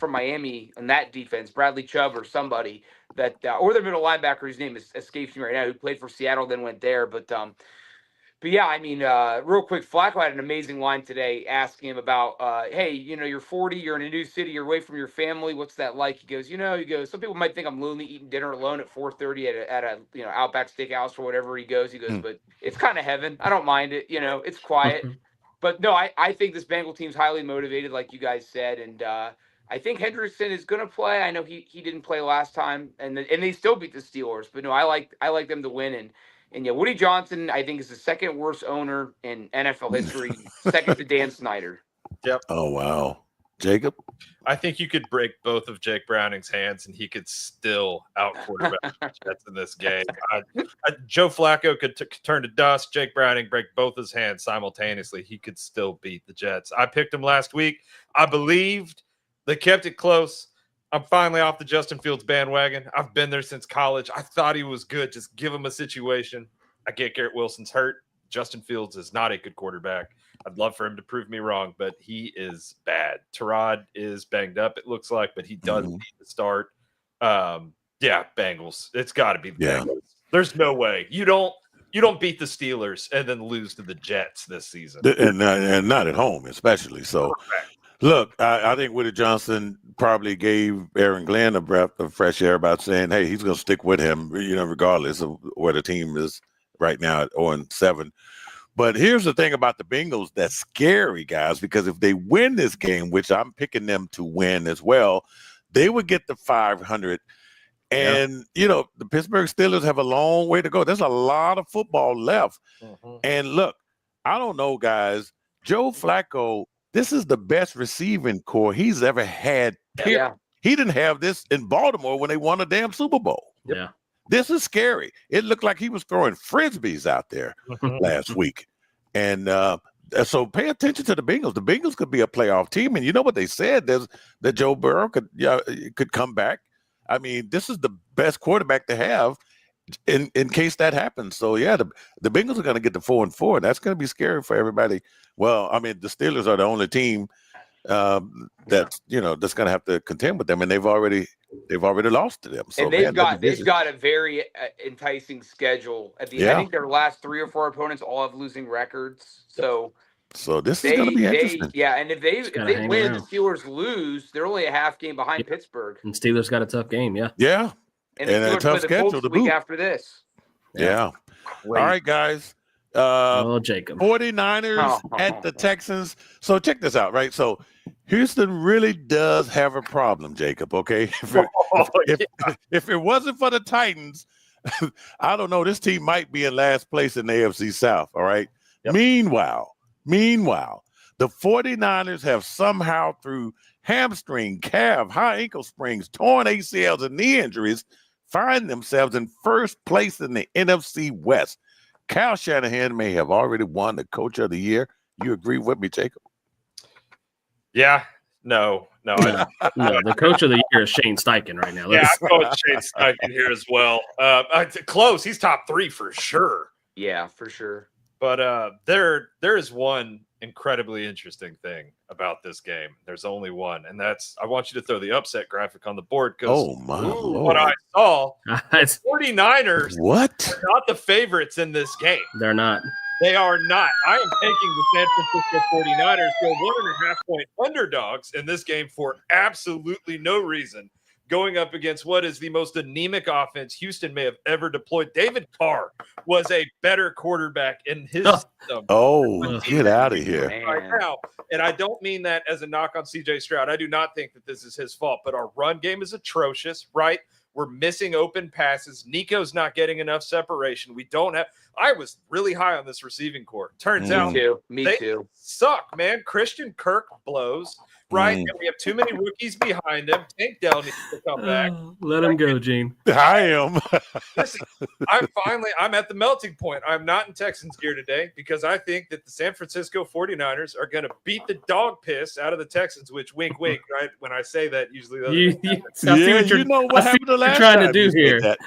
Miami on that defense, Bradley Chubb or somebody that, or their middle linebacker whose name escapes me right now, who played for Seattle then went there, but yeah, I mean, real quick, Flacco had an amazing line today asking him about, hey, you're 40, you're in a new city, you're away from your family. What's that like? He goes, some people might think I'm lonely eating dinner alone at 4:30 at a Outback Steakhouse or whatever. He goes, but it's kind of heaven. I don't mind it. It's quiet. But no, I think this Bengal team's highly motivated, like you guys said, and I think Hendrickson is going to play. I know he didn't play last time, and they still beat the Steelers. But no, I like them to win. And yeah, Woody Johnson, I think, is the second worst owner in NFL history, second to Dan Snyder. Yep. Oh, wow. Jacob? I think you could break both of Jake Browning's hands, and he could still out-quarterback the Jets in this game. Joe Flacco could turn to dust. Jake Browning break both his hands simultaneously. He could still beat the Jets. I picked him last week. I believed. They kept it close. I'm finally off the Justin Fields bandwagon. I've been there since college. I thought he was good. Just give him a situation. I get Garrett Wilson's hurt. Justin Fields is not a good quarterback. I'd love for him to prove me wrong, but he is bad. Tyrod is banged up, it looks like, but he does need to start. Yeah, Bengals. It's got to be the Bengals. There's no way. You don't beat the Steelers and then lose to the Jets this season. And not at home, especially. So, look, I think Woody Johnson probably gave Aaron Glenn a breath of fresh air about saying, hey, he's going to stick with him, regardless of where the team is right now at 0-7. But here's the thing about the Bengals that's scary, guys, because if they win this game, which I'm picking them to win as well, they would get to 500. And, the Pittsburgh Steelers have a long way to go. There's a lot of football left. And look, I don't know, guys. Joe Flacco, this is the best receiving core he's ever had. He didn't have this in Baltimore when they won a damn Super Bowl. Yeah. This is scary. It looked like he was throwing Frisbees out there last week. And so pay attention to the Bengals. The Bengals could be a playoff team. And you know what they said? That Joe Burrow could come back. I mean, this is the best quarterback to have in case that happens. So, yeah, the Bengals are going to get to 4-4. That's going to be scary for everybody. Well, I mean, the Steelers are the only team that's going to have to contend with them, and they've already lost to them. So and they've got a very enticing schedule at the end. I think their last 3 or 4 opponents all have losing records. So this is going to be interesting. Yeah, and if they win, the Steelers lose, they're only a half game behind Pittsburgh. And Steelers got a tough game, yeah. Yeah. And a tough schedule the week after this. Yeah. All right, guys. Jacob. 49ers at the Texans. So check this out, right? So Houston really does have a problem, Jacob, okay? If it wasn't for the Titans, I don't know, this team might be in last place in the AFC South, all right? Yep. Meanwhile, the 49ers have somehow, through hamstring, calf, high ankle springs, torn ACLs, and knee injuries, find themselves in first place in the NFC West. Kyle Shanahan may have already won the Coach of the Year. You agree with me, Jacob? Yeah. No. The Coach of the Year is Shane Steichen right now. Yeah, I'm going Shane Steichen here as well. Close. He's top 3 for sure. Yeah, for sure. But there is one incredibly interesting thing about this game. There's only one, and that's I want you to throw the upset graphic on the board because what I saw, the 49ers are not the favorites in this game. They're not. They are not. I am taking the San Francisco 49ers to 1.5-point underdogs in this game for absolutely no reason, going up against what is the most anemic offense Houston may have ever deployed. David Carr was a better quarterback in his system. Oh, get out of here. Right now. And I don't mean that as a knock on CJ Stroud. I do not think that this is his fault, but our run game is atrocious, right? We're missing open passes. Nico's not getting enough separation. I was really high on this receiving core. Turns out me too. Suck, man. Christian Kirk blows, right? And we have too many rookies behind him. Tank Dell needs to come back. Let him go, Gene. I am. Listen, I'm at the melting point. I'm not in Texans gear today because I think that the San Francisco 49ers are going to beat the dog piss out of the Texans, which wink, wink, right? When I say that, usually you know what happened the last trying to do here. But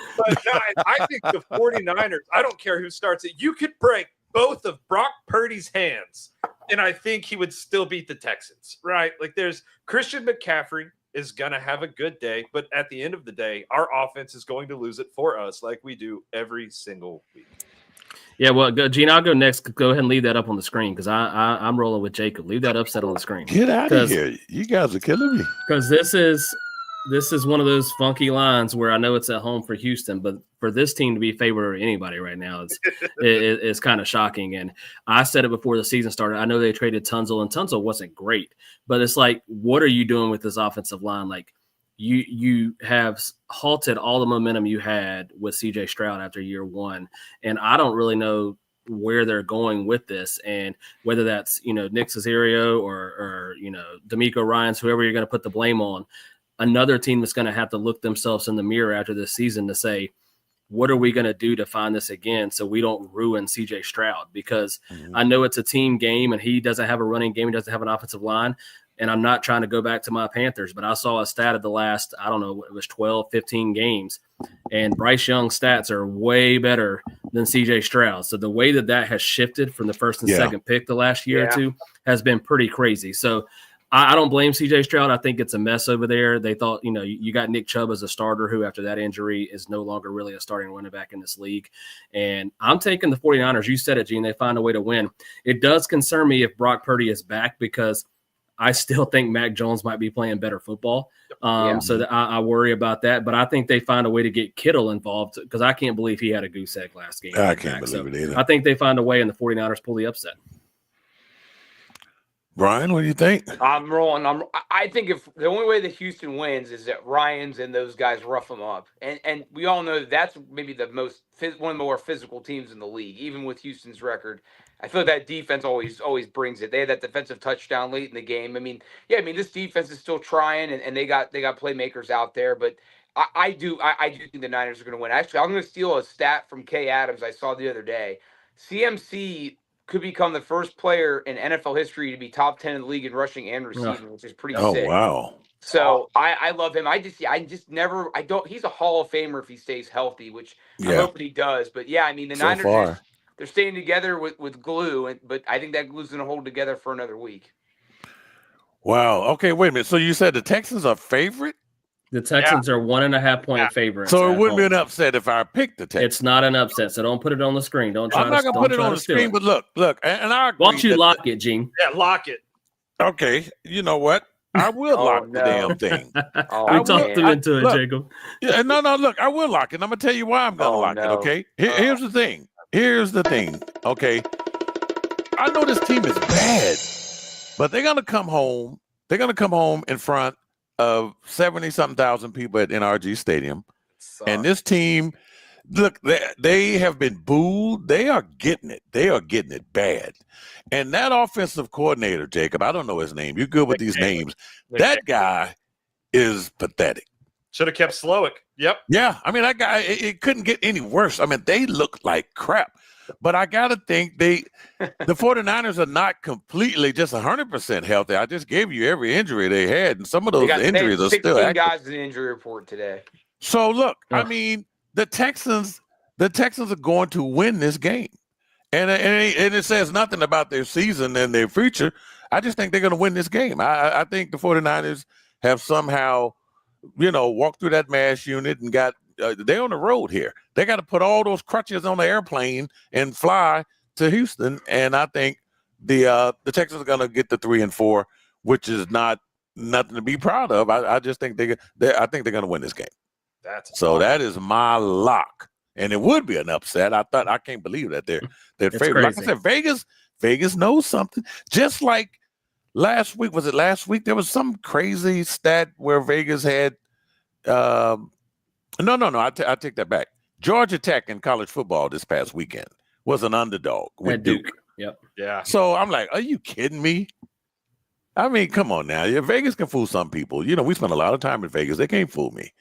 no, I think the 49ers, I don't care who starts it. You could break both of Brock Purdy's hands, and I think he would still beat the Texans, right? Like there's Christian McCaffrey is going to have a good day, but at the end of the day, our offense is going to lose it for us like we do every single week. Yeah, well, Gene, I'll go next. Go ahead and leave that up on the screen because I'm rolling with Jacob. Leave that upset on the screen. Get out of here. You guys are killing me. Because this is one of those funky lines where I know it's at home for Houston, but for this team to be favored over anybody right now, it's kind of shocking. And I said it before the season started. I know they traded Tunzel, and Tunzel wasn't great, but it's like, what are you doing with this offensive line? Like, you have halted all the momentum you had with CJ Stroud after year one, and I don't really know where they're going with this, and whether that's Nick Caserio or D'Amico Ryans, whoever you're going to put the blame on. Another team that's going to have to look themselves in the mirror after this season to say, what are we going to do to find this again so we don't ruin CJ Stroud? Because I know it's a team game and he doesn't have a running game. He doesn't have an offensive line. And I'm not trying to go back to my Panthers, but I saw a stat of the last, I don't know, it was 12, 15 games. And Bryce Young's stats are way better than CJ Stroud. So the way that has shifted from the first and second pick the last year or two has been pretty crazy. So I don't blame CJ Stroud. I think it's a mess over there. They thought, you got Nick Chubb as a starter who, after that injury, is no longer really a starting running back in this league. And I'm taking the 49ers. You said it, Gene. They find a way to win. It does concern me if Brock Purdy is back because I still think Mac Jones might be playing better football. So I worry about that. But I think they find a way to get Kittle involved because I can't believe he had a goose egg last game. I can't believe it either. I think they find a way and the 49ers pull the upset. Brian, what do you think? I'm rolling. I think if the only way that Houston wins is that Ryans and those guys rough them up, and we all know that's maybe the one of the more physical teams in the league. Even with Houston's record, I feel like that defense always brings it. They had that defensive touchdown late in the game. I mean, this defense is still trying, and they got playmakers out there, but. I do think the Niners are going to win. Actually, I'm going to steal a stat from Kay Adams I saw the other day. CMC could become the first player in NFL history to be top 10 in the league in rushing and receiving, which is pretty sick. Oh, wow. So I love him. I just never he's a Hall of Famer if he stays healthy, which I hope he does. But the Niners they're staying together with glue, but I think that glue's going to hold together for another week. Wow. Okay, wait a minute. So you said the Texans are favorite? The Texans are 1.5 point favorites. So it wouldn't be an upset if I picked the Texans. It's not an upset, so don't put it on the screen. I'm not going to put it on the screen, but look, and I agree. Why don't you lock it, Gene? Yeah, lock it. Okay, you know what? I will lock the damn thing. We talked him into it, Jacob. Yeah, no, look, I will lock it. I'm going to tell you why I'm going to lock it, okay? Here's the thing. Okay? I know this team is bad, but they're going to come home. They're going to come home in front of 70-something thousand people at NRG Stadium. And this team, look, they have been booed. They are getting it. They are getting it bad. And that offensive coordinator, Jacob, I don't know his name. You're good with these names. That guy is pathetic. Should have kept Slowick. Yep. Yeah. I mean, that guy, it couldn't get any worse. I mean, they look like crap. But I got to think the 49ers are not completely just 100% healthy. I just gave you every injury they had, and some of those injuries are still active. 16 guys in the injury report today. So, look, I mean, the Texans are going to win this game. And it says nothing about their season and their future. I just think they're going to win this game. I think the 49ers have somehow, walked through that mass unit and got they're on the road here. They got to put all those crutches on the airplane and fly to Houston. And I think the Texans are going to get the 3-4, which is not nothing to be proud of. I just think I think they're going to win this game. That is my lock. And it would be an upset. I can't believe that they're favorite. Like I said, Vegas knows something. Just like last week, was it last week? There was some crazy stat where Vegas had No. I take that back. Georgia Tech in college football this past weekend was an underdog with Duke. Yep. Yeah. So I'm like, are you kidding me? I mean, come on now. Yeah, Vegas can fool some people. We spend a lot of time in Vegas. They can't fool me.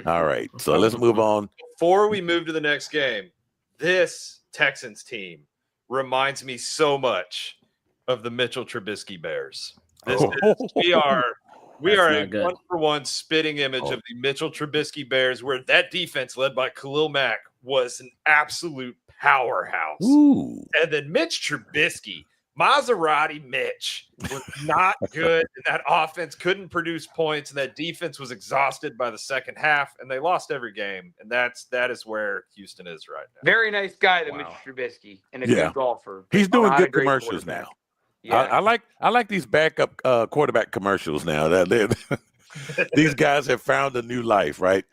All right. So let's move on. Before we move to the next game, this Texans team reminds me so much of the Mitchell Trubisky Bears. We are a one-for-one spitting image of the Mitchell Trubisky Bears, where that defense led by Khalil Mack was an absolute powerhouse. Ooh. And then Mitch Trubisky, Maserati Mitch, was not good. And that offense couldn't produce points, and that defense was exhausted by the second half, and they lost every game. And that is where Houston is right now. Very nice guy, Mitch Trubisky, and a good golfer. He's doing good commercials now. Yeah. I like these backup quarterback commercials now. These guys have found a new life, right?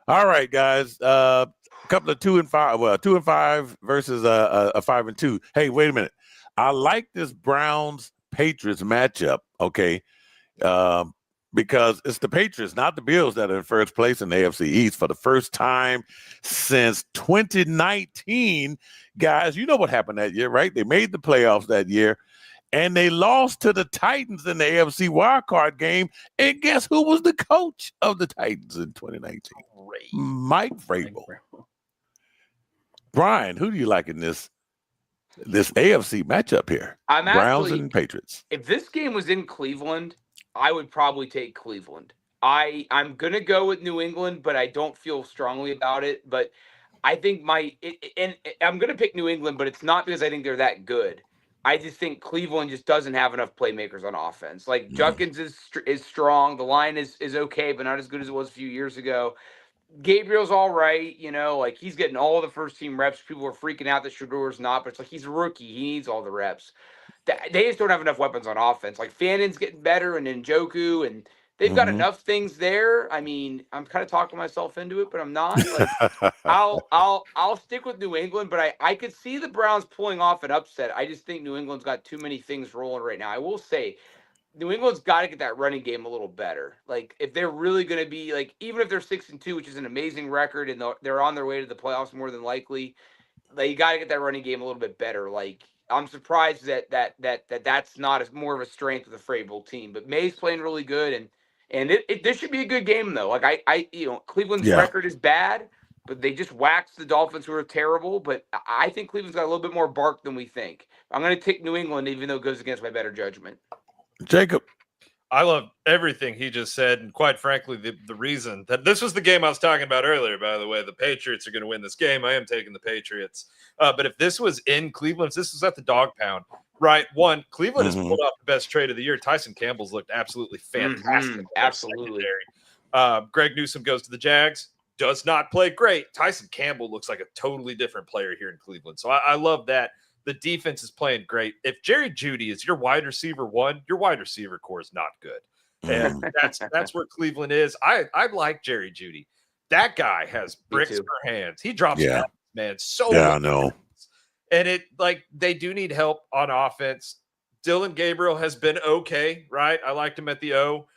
All right, guys. A couple of 2-5. Well, 2-5 versus a 5-2. Hey, wait a minute. I like this Browns Patriots matchup. Okay, because it's the Patriots, not the Bills, that are in first place in the AFC East for the first time since 2019. Guys, you know what happened that year, right? They made the playoffs that year. And they lost to the Titans in the AFC wildcard game. And guess who was the coach of the Titans in 2019? Mike Vrabel. Brian, who do you like in this AFC matchup here? Browns and Patriots. If this game was in Cleveland, I would probably take Cleveland. I'm going to go with New England, but I don't feel strongly about it. But I think I'm going to pick New England, but it's not because I think they're that good. I just think Cleveland just doesn't have enough playmakers on offense. Like Judkins is strong. The line is okay, but not as good as it was a few years ago. Gabriel's all right. Like he's getting all the first team reps. People are freaking out that Shador's not, but it's like he's a rookie. He needs all the reps. They just don't have enough weapons on offense. Like Fannon's getting better and Njoku, and they've got enough things there. I mean, I'm kind of talking myself into it, but I'm not. Like, I'll stick with New England, but I could see the Browns pulling off an upset. I just think New England's got too many things rolling right now. I will say, New England's got to get that running game a little better. Like, if they're really going to be like, even if they're 6-2, which is an amazing record, and they're on their way to the playoffs more than likely, they got to get that running game a little bit better. Like, I'm surprised that's not as more of a strength of the Vrabel team. But May's playing really good, and this should be a good game though. Like Cleveland's record is bad, but they just waxed the Dolphins, who are terrible. But I think Cleveland's got a little bit more bark than we think. I'm going to take New England, even though it goes against my better judgment. Jacob. I love everything he just said, and quite frankly, the reason that this was the game I was talking about earlier, by the way, the Patriots are going to win this game. I am taking the Patriots. But if this was in Cleveland, if this was at the Dog Pound, right? One, Cleveland has pulled off the best trade of the year. Tyson Campbell's looked absolutely fantastic. Absolutely. Greg Newsome goes to the Jags, does not play great. Tyson Campbell looks like a totally different player here in Cleveland. So I love that. The defense is playing great. If Jerry Jeudy is your wide receiver one, your wide receiver core is not good. And that's where Cleveland is. I like Jerry Jeudy. That guy has bricks for hands. He drops balls, man, so much. I know. And they do need help on offense. Dylan Gabriel has been okay, right? I liked him at the O.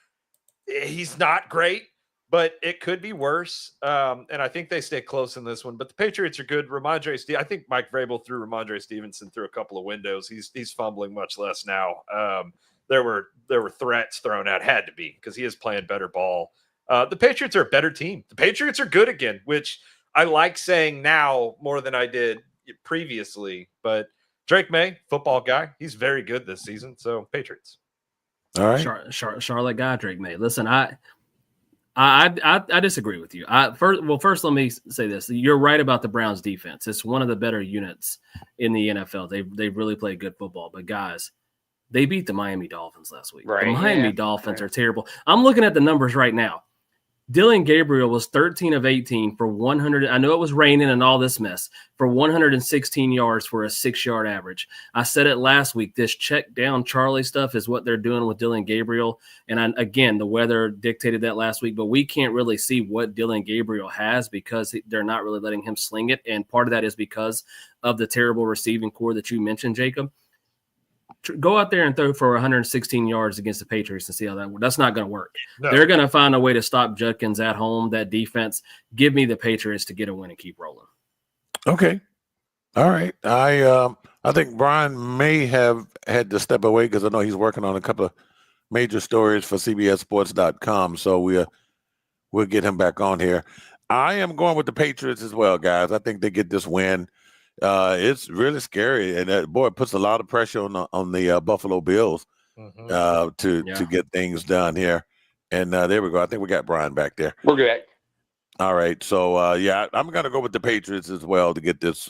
He's not great, but it could be worse. And I think they stay close in this one. But the Patriots are good. I think Mike Vrabel threw Ramondre Stevenson through a couple of windows. He's fumbling much less now. There were threats thrown out, had to be, because he is playing better ball. The Patriots are a better team. The Patriots are good again, which I like saying now more than I did previously. But Drake May, football guy, he's very good this season. So Patriots. All right. Charlotte guy, Drake May. Listen, I disagree with you. First, let me say this. You're right about the Browns defense. It's one of the better units in the NFL. They really play good football. But guys, they beat the Miami Dolphins last week. Right, the Miami Dolphins are terrible. I'm looking at the numbers right now. Dylan Gabriel was 13 of 18 for 100. I know it was raining and all this mess, for 116 yards for a 6-yard average. I said it last week. This check down Charlie stuff is what they're doing with Dylan Gabriel. And again, the weather dictated that last week, but we can't really see what Dylan Gabriel has because they're not really letting him sling it. And part of that is because of the terrible receiving core that you mentioned, Jacob. Go out there and throw for 116 yards against the Patriots and see how that works. That's not going to work. No. They're going to find a way to stop Judkins at home, that defense. Give me the Patriots to get a win and keep rolling. Okay. All right. I think Brian may have had to step away because I know he's working on a couple of major stories for CBSSports.com. So we'll get him back on here. I am going with the Patriots as well, guys. I think they get this win. It's really scary, and that it puts a lot of pressure on the Buffalo Bills to get things done here. And there we go. I think we got Brian back there. We're good. All right, so I'm going to go with the Patriots as well to get this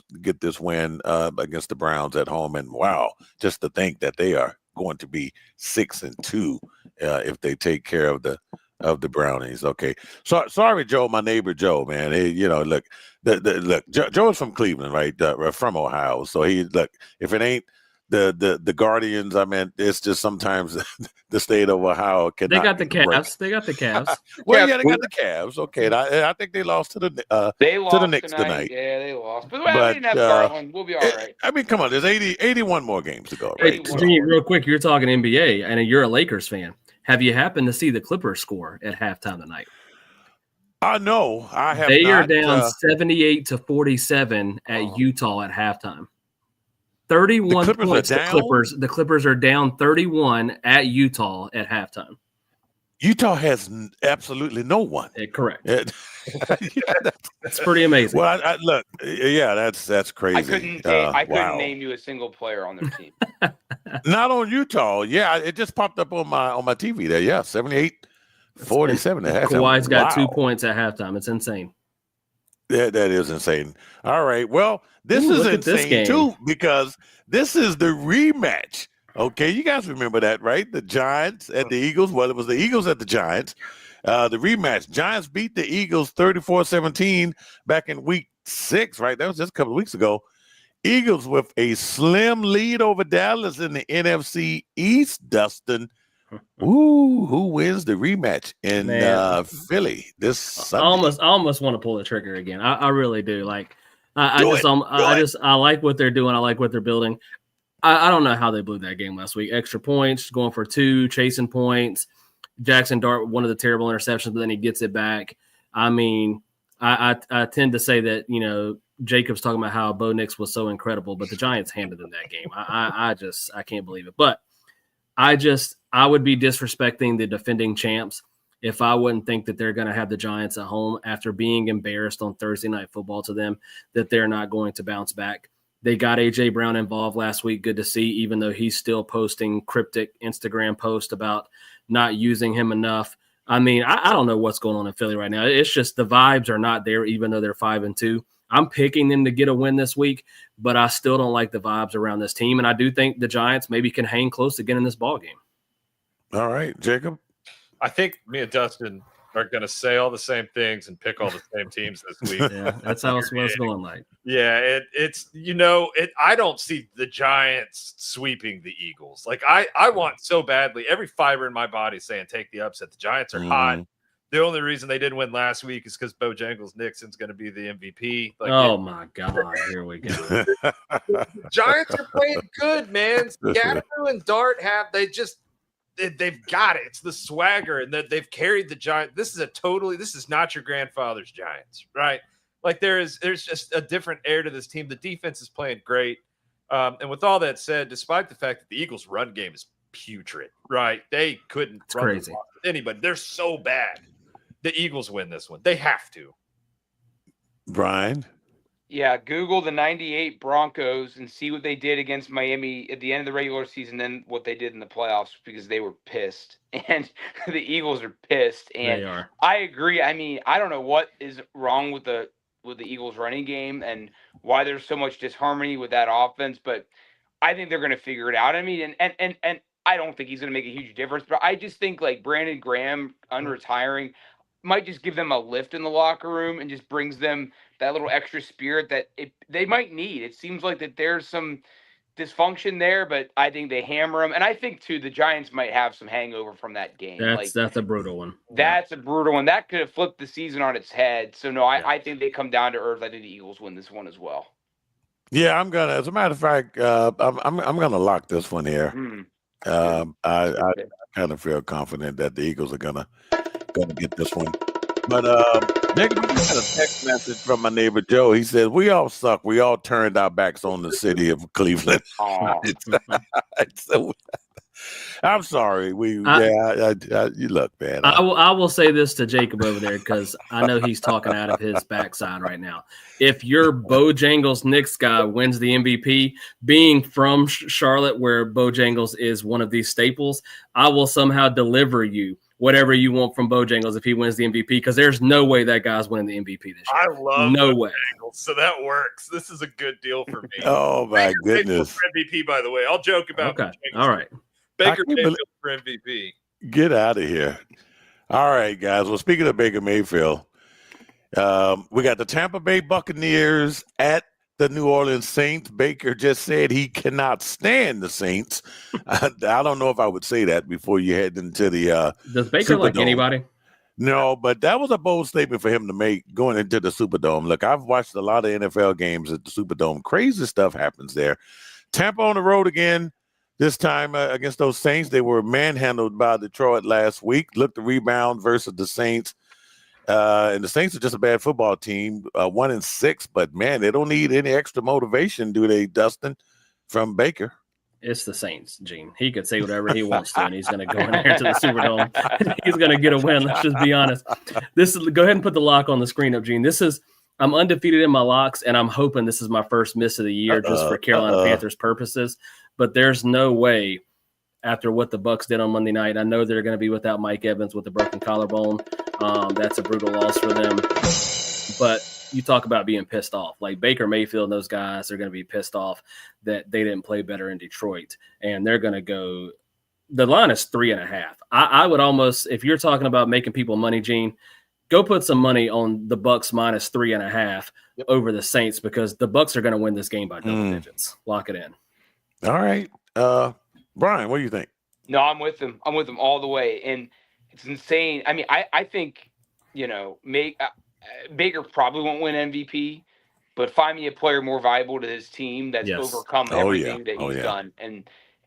win against the Browns at home. And wow, just to think that they are going to be 6-2 if they take care of the Brownies. Okay, so sorry, Joe, my neighbor Joe, man. Look. Look, Joe's from Cleveland, right? From Ohio. So if it ain't the Guardians, I mean, it's just sometimes the state of Ohio cannot. They got the Cavs. They got the Cavs. Well, they got the Cavs. Okay, I think they lost to the Knicks tonight. Yeah, they lost. But we didn't have Garland. We'll be all right. I mean, come on, there's 81 more games to go. Right? Hey, real quick, you're talking NBA, and you're a Lakers fan. Have you happened to see the Clippers score at halftime tonight? No, I have. They are down 78-47 at Utah at halftime. 31 points. The Clippers are down 31 at Utah at halftime. Utah has absolutely no one. Correct. That's pretty amazing. Well, look, that's crazy. I couldn't name you a single player on their team. Not on Utah. Yeah, it just popped up on my TV there. Yeah, 78-47 at halftime. Kawhi's got 2 points at halftime. It's insane. That is insane. All right. Well, this is insane too because this is the rematch. Okay, you guys remember that, right? The Giants at the Eagles. Well, it was the Eagles at the Giants. The rematch. Giants beat the Eagles 34-17 back in week 6, right? That was just a couple of weeks ago. Eagles with a slim lead over Dallas in the NFC East, Dustin. Ooh, who wins the rematch in Philly this Sunday? I almost want to pull the trigger again. I really do. Like, I like what they're doing. I like what they're building. I don't know how they blew that game last week. Extra points, going for 2, chasing points. Jackson Dart, one of the terrible interceptions, but then he gets it back. I mean, I tend to say that, Jacob's talking about how Bo Nix was so incredible, but the Giants handed them that game. I can't believe it. But I would be disrespecting the defending champs if I wouldn't think that they're going to have the Giants at home after being embarrassed on Thursday Night Football to them, that they're not going to bounce back. They got A.J. Brown involved last week. Good to see, even though he's still posting cryptic Instagram posts about not using him enough. I mean, I don't know what's going on in Philly right now. It's just the vibes are not there, even though they're 5-2. I'm picking them to get a win this week, but I still don't like the vibes around this team. And I do think the Giants maybe can hang close again in this ballgame. All right, Jacob. I think me and Dustin are going to say all the same things and pick all the same teams this week. Yeah, that's how it's going like. Yeah, I don't see the Giants sweeping the Eagles. Like I want so badly, every fiber in my body saying take the upset. The Giants are hot. The only reason they didn't win last week is because Bojangles Nixon's going to be the MVP. My God, here we go. The Giants are playing good, man. Scatterboo and Dart they've got it. It's the swagger, and that they've carried the Giants. This is not your grandfather's Giants, right? Like there's just a different air to this team. The defense is playing great. And with all that said, despite the fact that the Eagles' run game is putrid, right? They couldn't run crazy with anybody. They're so bad. The Eagles win this one. They have to. Brian? Yeah, Google the 98 Broncos and see what they did against Miami at the end of the regular season, then what they did in the playoffs, because they were pissed. And the Eagles are pissed. And they are. I agree. I mean, I don't know what is wrong with the Eagles running game and why there's so much disharmony with that offense, but I think they're going to figure it out. I mean, and I don't think he's going to make a huge difference, but I just think like Brandon Graham unretiring might just give them a lift in the locker room and just brings them that little extra spirit that they might need. It seems like that there's some dysfunction there, but I think they hammer them. And I think, too, the Giants might have some hangover from that game. That's a brutal one. That's a brutal one. That could have flipped the season on its head. So, no, I think they come down to earth. I think the Eagles win this one as well. Yeah, I'm going to. As a matter of fact, I'm going to lock this one here. I kind of feel confident that the Eagles are going to get this one. But Nick, we got a text message from my neighbor Joe. He said, "We all suck. We all turned our backs on the city of Cleveland." So, I'm sorry. You look, man. I will say this to Jacob over there because I know he's talking out of his backside right now. If your Bojangles Knicks guy wins the MVP, being from Charlotte, where Bojangles is one of these staples, I will somehow deliver you whatever you want from Bojangles if he wins the MVP, because there's no way that guy's winning the MVP this year. I love no way. So that works. This is a good deal for me. Oh my goodness! For MVP, by the way, I'll joke about. Okay, all right. Baker Mayfield for MVP. Get out of here! All right, guys. Well, speaking of Baker Mayfield, we got the Tampa Bay Buccaneers at the New Orleans Saints. Baker just said he cannot stand the Saints. I don't know if I would say that before you head into the Does Baker Superdome. Like anybody? No, but that was a bold statement for him to make going into the Superdome. Look, I've watched a lot of NFL games at the Superdome. Crazy stuff happens there. Tampa on the road again, this time against those Saints. They were manhandled by Detroit last week. Look, the rebound versus the Saints. And the Saints are just a bad football team, 1-6, but man, they don't need any extra motivation, do they, Dustin, from Baker? It's the Saints, Gene. He could say whatever he wants to, and he's going to go in there to the Superdome. He's going to get a win. Let's just be honest. Go ahead and put the lock on the screen up, Gene. I'm undefeated in my locks, and I'm hoping this is my first miss of the year just for Carolina Panthers purposes. But there's no way after what the Bucks did on Monday night. I know they're going to be without Mike Evans with a broken collarbone. That's a brutal loss for them. But you talk about being pissed off. Like Baker Mayfield and those guys are going to be pissed off that they didn't play better in Detroit. And they're going to go – the line is 3.5. I would almost – if you're talking about making people money, Gene, go put some money on the Bucks minus 3.5 over the Saints, because the Bucks are going to win this game by double digits. Lock it in. All right. Brian, what do you think? No, I'm with him. I'm with him all the way, and it's insane. I mean, I think Baker probably won't win MVP, but find me a player more valuable to his team that's Yes. overcome Oh, yeah. everything that Oh, he's yeah. done.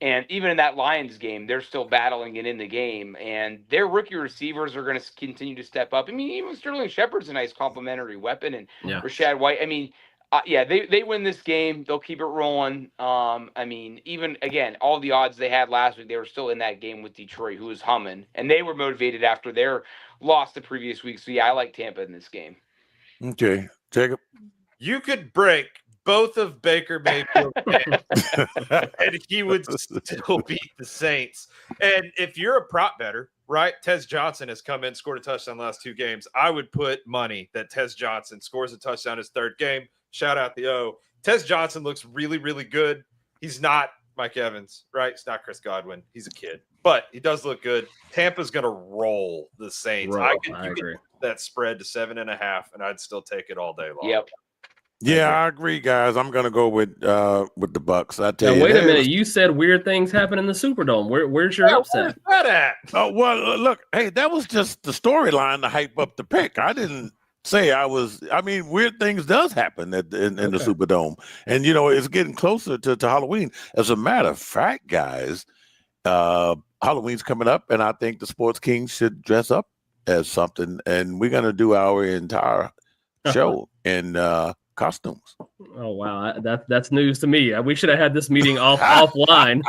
And even in that Lions game, they're still battling it in the game, and their rookie receivers are going to continue to step up. I mean, even Sterling Shepard's a nice complementary weapon, and Rashad White. I mean, they win this game. They'll keep it rolling. I mean, even again, all the odds they had last week, they were still in that game with Detroit, who was humming, and they were motivated after their loss the previous week. So yeah, I like Tampa in this game. Okay, Jacob. You could break both of Baker Mayfield's hands, and he would still beat the Saints. And if you're a prop better, right? Tez Johnson has come in, scored a touchdown the last 2 games. I would put money that Tez Johnson scores a touchdown his 3rd game. Shout out the O. Tez Johnson looks really, really good. He's not Mike Evans, right? He's not Chris Godwin. He's a kid, but he does look good. Tampa's going to roll the Saints. I agree. That spread to 7.5, and I'd still take it all day long. Yep. Yeah, I agree, guys. I'm gonna go with the Bucks. I tell you. Wait a minute. You said weird things happen in the Superdome. Where's your upset? Where's that at? Oh well, look. Hey, that was just the storyline to hype up the pick. I didn't say I was. I mean, weird things does happen in the Superdome, and it's getting closer to Halloween. As a matter of fact, guys, Halloween's coming up, and I think the Sports Kings should dress up as something, and we're gonna do our entire show in costumes. Oh wow, that's news to me. We should have had this meeting offline.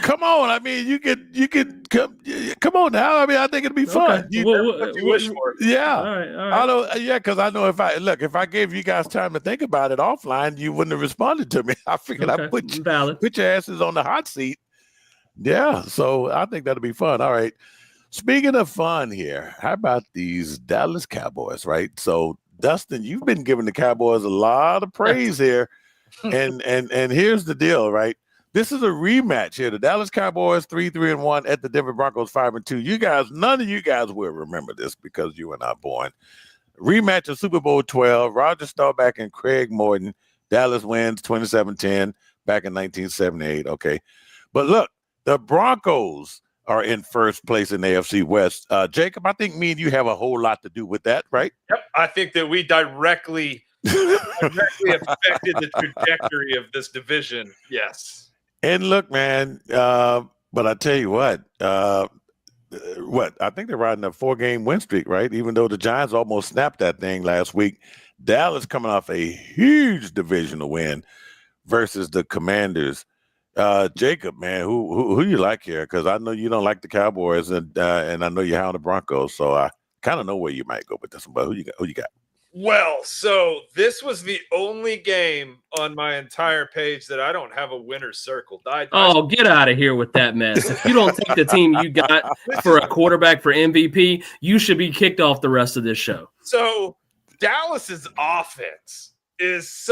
Come on, I mean, you could come on now. I mean, I think it'd be fun. Okay. Yeah, all right. I don't. Yeah, because I know if I gave you guys time to think about it offline, you wouldn't have responded to me. I figured I'd put your asses on the hot seat. Yeah, so I think that'll be fun. All right. Speaking of fun here, how about these Dallas Cowboys, right? So, Dustin, you've been giving the Cowboys a lot of praise here. And here's the deal, right? This is a rematch here. The Dallas Cowboys 3-1 at the Denver Broncos 5-2. You guys, none of you guys will remember this because you were not born. Rematch of Super Bowl 12. Roger Staubach and Craig Morton. Dallas wins 27-10 back in 1978. Okay. But look, the Broncos are in first place in the AFC West. Jacob, I think me and you have a whole lot to do with that, right? Yep. I think that we directly affected the trajectory of this division. Yes. And look, man, but I tell you what, I think they're riding a 4-game win streak, right? Even though the Giants almost snapped that thing last week. Dallas coming off a huge divisional win versus the Commanders. Jacob, man, who you like here? Because I know you don't like the Cowboys, and I know you're high on the Broncos, so I kind of know where you might go with this one. But who you got? Well, so this was the only game on my entire page that I don't have a winner circled. Get out of here with that mess. If you don't take the team you got for a quarterback for MVP, you should be kicked off the rest of this show. So Dallas's offense is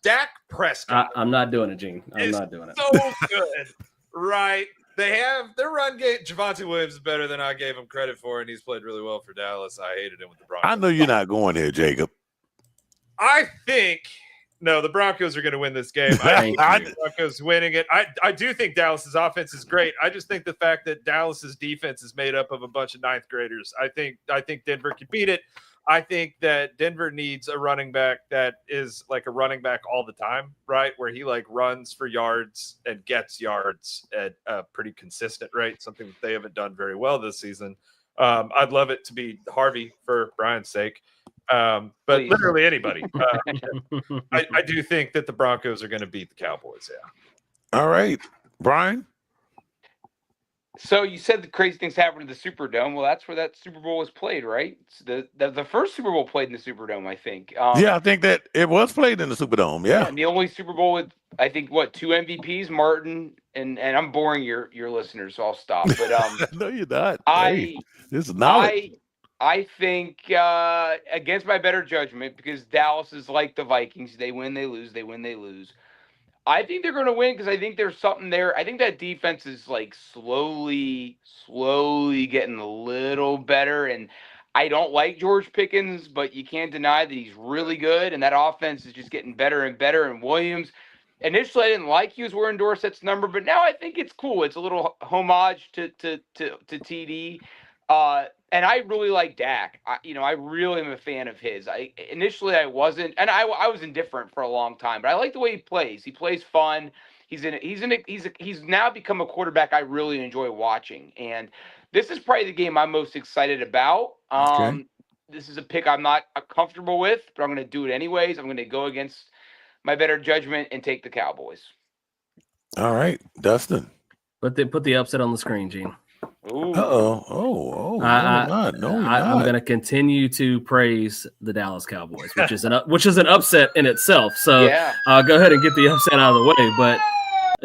Dak Prescott. I'm not doing it, Gene. I'm not doing it. So good, right? They have their run game. Javonte Williams is better than I gave him credit for, and he's played really well for Dallas. I hated him with the Broncos. I know you're not going here, Jacob. I think the Broncos are going to win this game. I think the Broncos winning it. I do think Dallas's offense is great. I just think the fact that Dallas's defense is made up of a bunch of 9th graders. I think Denver can beat it. I think that Denver needs a running back that is like a running back all the time, right? Where he runs for yards and gets yards at a pretty consistent rate, something that they haven't done very well this season. I'd love it to be Harvey for Brian's sake. But please. Literally anybody. I do think that the Broncos are going to beat the Cowboys. Yeah. All right, Brian. So you said the crazy things happened in the Superdome. Well, that's where that Super Bowl was played, right? It's the first Super Bowl played in the Superdome, I think. Yeah, I think that it was played in the Superdome. Yeah. And the only Super Bowl with, I think, 2 MVPs, Martin, and I'm boring your listeners, so I'll stop. But no, you're not. This is knowledge. I think against my better judgment, because Dallas is like the Vikings. They win, they lose. They win, they lose. I think they're going to win because I think there's something there. I think that defense is slowly getting a little better. And I don't like George Pickens, but you can't deny that he's really good. And that offense is just getting better and better. And Williams, initially I didn't like he was wearing Dorsett's number, but now I think it's cool. It's a little homage to TD. And I really like Dak. I really am a fan of his. Initially I wasn't, and I was indifferent for a long time, but I like the way he plays. He plays fun. He's now become a quarterback I really enjoy watching, and this is probably the game I'm most excited about. Okay. This is a pick I'm not comfortable with, but I'm going to do it anyways. I'm going to go against my better judgment and take the Cowboys. All right, Dustin. Put the upset on the screen, Gene. Ooh. No, I'm going to continue to praise the Dallas Cowboys, which is an upset in itself. So Yeah. Go ahead and get the upset out of the way. But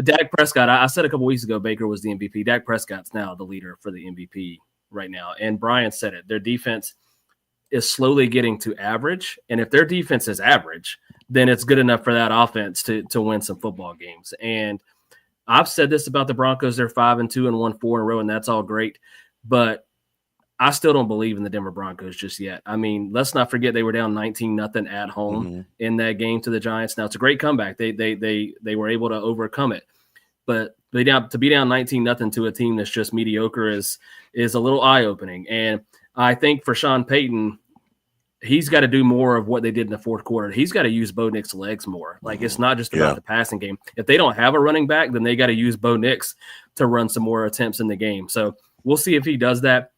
Dak Prescott, I said a couple weeks ago, Baker was the MVP. Dak Prescott's now the leader for the MVP right now. And Brian said it. Their defense is slowly getting to average. And if their defense is average, then it's good enough for that offense to win some football games. And I've said this about the Broncos. They're 5-2 and 1-4 in a row, and that's all great. But I still don't believe in the Denver Broncos just yet. I mean, let's not forget they were down 19-0 at home in that game to the Giants. Now, it's a great comeback. They were able to overcome it. But to be down 19-0 to a team that's just mediocre is a little eye-opening. And I think for Sean Payton, he's got to do more of what they did in the fourth quarter. He's got to use Bo Nix's legs more. Like, it's not just about the passing game. If they don't have a running back, then they got to use Bo Nix to run some more attempts in the game. So we'll see if he does that.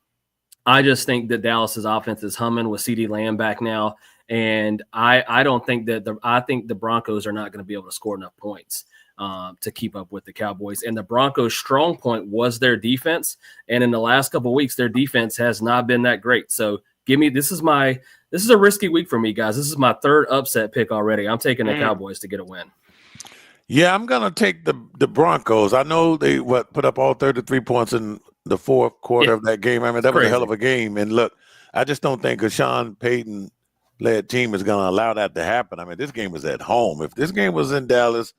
I just think that Dallas's offense is humming with CeeDee Lamb back now. And I don't think that I think the Broncos are not going to be able to score enough points to keep up with the Cowboys. And the Broncos' strong point was their defense. And in the last couple of weeks, their defense has not been that great. So this is a risky week for me, guys. This is my third upset pick already. I'm taking the Cowboys to get a win. Yeah, I'm gonna take the Broncos. I know they put up all 33 points in the fourth quarter of that game. I mean, that was a hell of a game. And look, I just don't think a Sean Payton-led team is gonna allow that to happen. I mean, this game was at home. If this game was in Dallas,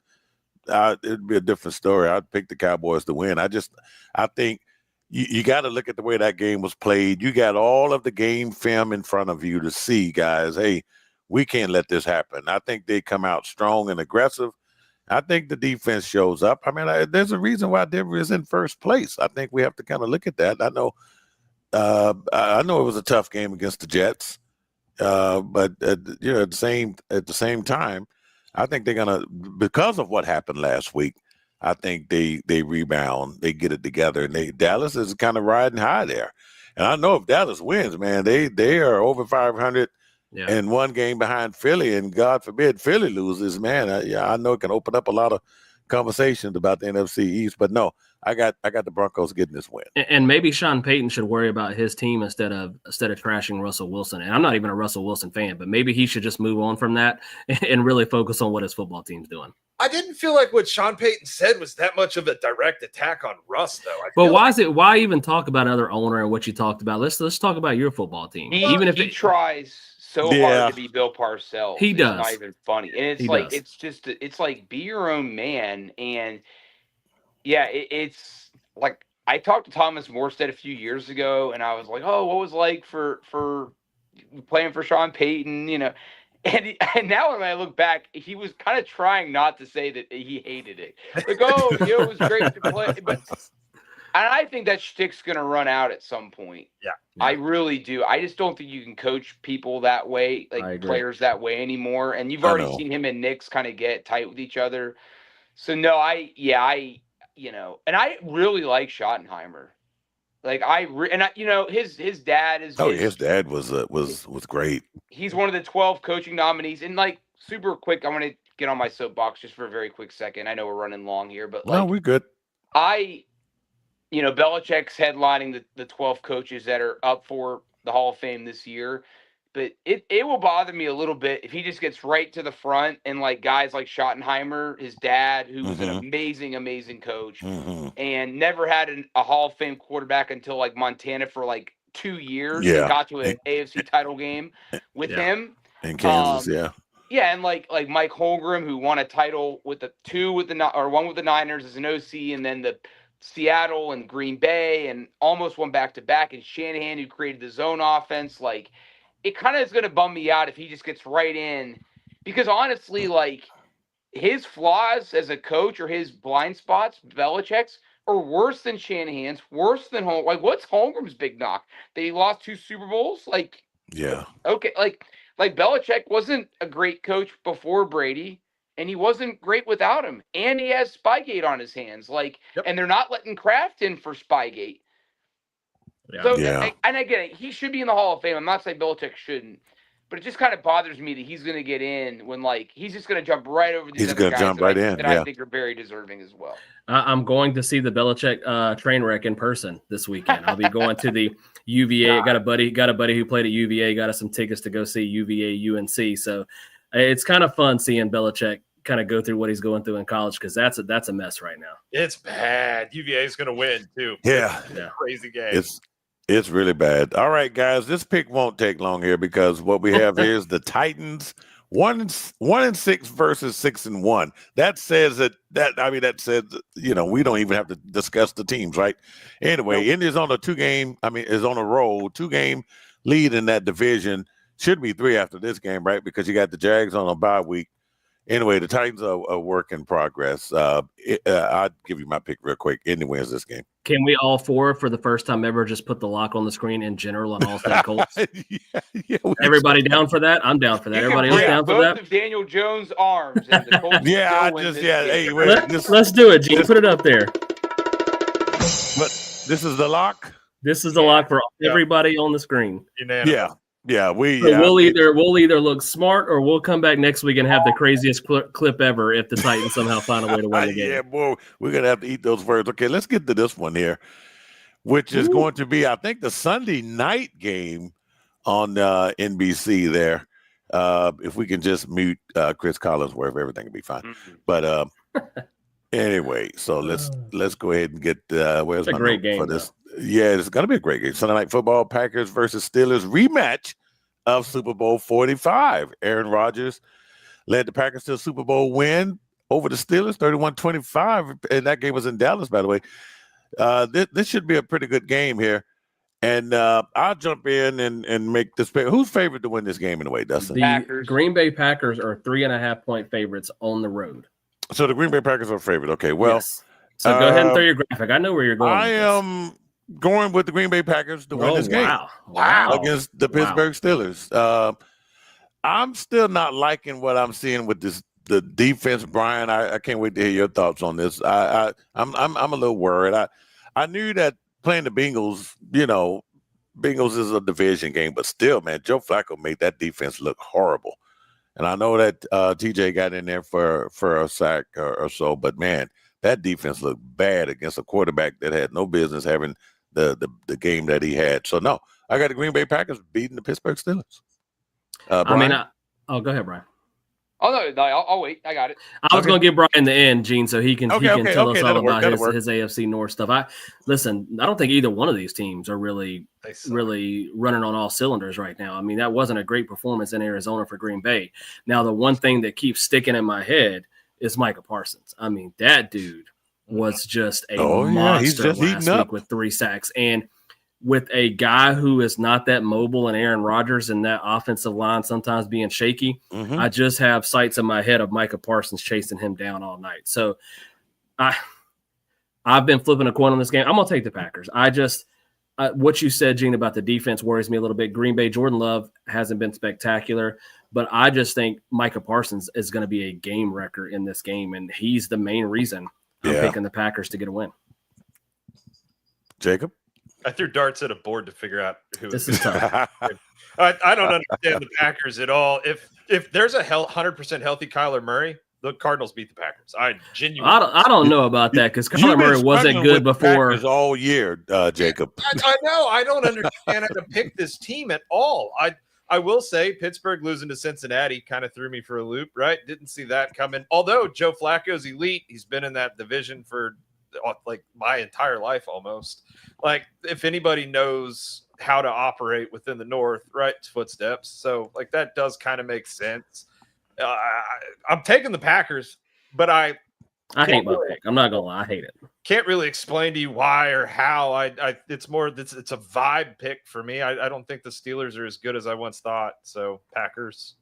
it'd be a different story. I'd pick the Cowboys to win. I think you got to look at the way that game was played. You got all of the game film in front of you to see, guys, hey, we can't let this happen. I think they come out strong and aggressive. I think the defense shows up. I mean, there's a reason why Denver is in first place. I think we have to kind of look at that. I know it was a tough game against the Jets, but at the same time, I think they're gonna, because of what happened last week, I think they rebound, they get it together, and Dallas is kind of riding high there. And I know if Dallas wins, man, they are over 500 and one game behind Philly, and God forbid Philly loses, man. I know it can open up a lot of conversations about the NFC East, but no, I got the Broncos getting this win. And maybe Sean Payton should worry about his team instead of trashing Russell Wilson. And I'm not even a Russell Wilson fan, but maybe he should just move on from that and really focus on what his football team's doing. I didn't feel like what Sean Payton said was that much of a direct attack on Russ, though. But why even talk about another owner and what you talked about? Let's talk about your football team. He tries so hard to be Bill Parcells. He does. It's not even funny. And it's like be your own man. And yeah, it's like I talked to Thomas Morstead a few years ago, and I was like, oh, what was it like for playing for Sean Payton, you know? And now when I look back, he was kind of trying not to say that he hated it. Like, oh, it was great to play. But I think that shtick's going to run out at some point. Yeah. I really do. I just don't think you can coach people that way, like players that way anymore. And you've already seen him and Knicks kind of get tight with each other. So, no, and I really like Schottenheimer. Like his dad is. His dad was great. He's one of the 12 coaching nominees. And like super quick, I want to get on my soapbox just for a very quick second. I know we're running long here, but no, we're good. Belichick's headlining the 12 coaches that are up for the Hall of Fame this year. But it will bother me a little bit if he just gets right to the front and like guys like Schottenheimer, his dad, who was an amazing, amazing coach and never had a Hall of Fame quarterback until like Montana for like 2 years. Yeah. Got to an AFC title game with him. In Kansas, Yeah, and like Mike Holmgren, who won a title one with the Niners as an OC, and then the Seattle and Green Bay, and almost won back-to-back, and Shanahan, who created the zone offense. Like, it kind of is going to bum me out if he just gets right in, because honestly, like, his flaws as a coach or his blind spots, Belichick's, are worse than Shanahan's, worse than Holmgren. Like, what's Holmgren's big knock? That he lost 2 Super Bowls? Like, Yeah. okay, like Belichick wasn't a great coach before Brady, and he wasn't great without him. And he has Spygate on his hands. Like, and they're not letting Kraft in for Spygate. Yeah. So, Yeah. and I get it. He should be in the Hall of Fame. I'm not saying Belichick shouldn't. But it just kind of bothers me that he's going to get in when, like, he's just going to jump right over these He's other gonna guys jump that, right I, in, that yeah. I think are very deserving as well. I'm going to see the Belichick train wreck in person this weekend. I'll be going to the UVA. Got a buddy who played at UVA. Got us some tickets to go see UVA UNC. So it's kind of fun seeing Belichick kind of go through what he's going through in college, because that's a mess right now. It's bad. UVA is going to win too. Yeah. It's a crazy game. It's really bad. All right, guys, this pick won't take long here, because what we have here is the Titans 1-6 versus 6-1. That says that says, we don't even have to discuss the teams, right? Anyway, Indy's on a 2-game, is on a roll, 2-game lead in that division. Should be 3 after this game, right? Because you got the Jags on a bye week. Anyway, the Titans are a work in progress. I'll give you my pick real quick. Indy wins this game. Can we all four, for the first time ever, just put the lock on the screen in general on all state Colts? Everybody down for that? I'm down for that. Everybody else down for that? Both of Daniel Jones' arms. And the Colts let's do it, Gene. Put it up there. But this is the lock. This is the lock for everybody on the screen. Unanimous. We'll either look smart, or we'll come back next week and have the craziest clip ever if the Titans somehow find a way to win the game. Yeah, boy, we're gonna have to eat those words. Okay, let's get to this one here, which is going to be, I think, the Sunday night game on NBC there. If we can just mute Chris Collinsworth, everything will be fine. Mm-hmm. But anyway, so let's go ahead and get where's my great game for this? Yeah, it's gonna be a great game. Sunday Night Football, Packers versus Steelers rematch of Super Bowl 45. Aaron Rodgers led the Packers to a Super Bowl win over the Steelers, 31-25, and that game was in Dallas, by the way. This should be a pretty good game here. And I'll jump in and make this pick. Who's favorite to win this game in a way, Dustin? The Green Bay Packers are 3.5-point favorites on the road. So the Green Bay Packers are favorite. Okay, well. Yes. So go ahead and throw your graphic. I know where you're going. I am going with the Green Bay Packers to win this game. Wow. Against the Pittsburgh Steelers. I'm still not liking what I'm seeing with the defense, Brian. I can't wait to hear your thoughts on this. I'm a little worried. I knew that playing the Bengals, Bengals is a division game, but still, man, Joe Flacco made that defense look horrible. And I know that TJ got in there for a sack or so, but man, that defense looked bad against a quarterback that had no business having the game that he had. So no, I got the Green Bay Packers beating the Pittsburgh Steelers. go ahead, Brian. Oh no, I'll wait. I got it. I was going to give Brian the end, Gene, so he can tell us all about his AFC North stuff. I don't think either one of these teams are really running on all cylinders right now. I mean, that wasn't a great performance in Arizona for Green Bay. Now, the one thing that keeps sticking in my head is Micah Parsons. I mean, that dude was just a monster last week with 3 sacks. And with a guy who is not that mobile and Aaron Rodgers and that offensive line sometimes being shaky, I just have sights in my head of Micah Parsons chasing him down all night. So I've been flipping a coin on this game. I'm going to take the Packers. What you said, Gene, about the defense worries me a little bit. Green Bay, Jordan Love hasn't been spectacular, but I just think Micah Parsons is going to be a game wrecker in this game, and he's the main reason I'm picking the Packers to get a win. Jacob? I threw darts at a board to figure out who. This is tough. I don't understand the Packers at all. If there's a 100% healthy Kyler Murray, the Cardinals beat the Packers. I don't know about that, because Kyler Murray wasn't good before all year, Jacob. I know. I don't understand how to pick this team at all. I will say Pittsburgh losing to Cincinnati kind of threw me for a loop, right? Didn't see that coming. Although Joe Flacco's elite, he's been in that division for like my entire life almost. Like, if anybody knows how to operate within the North, right, it's footsteps. So like that does kind of make sense. I'm taking the Packers, but I hate my pick. I'm not gonna lie, I hate it. Can't really explain to you why or how. It's a vibe pick for me. I don't think the Steelers are as good as I once thought. So Packers.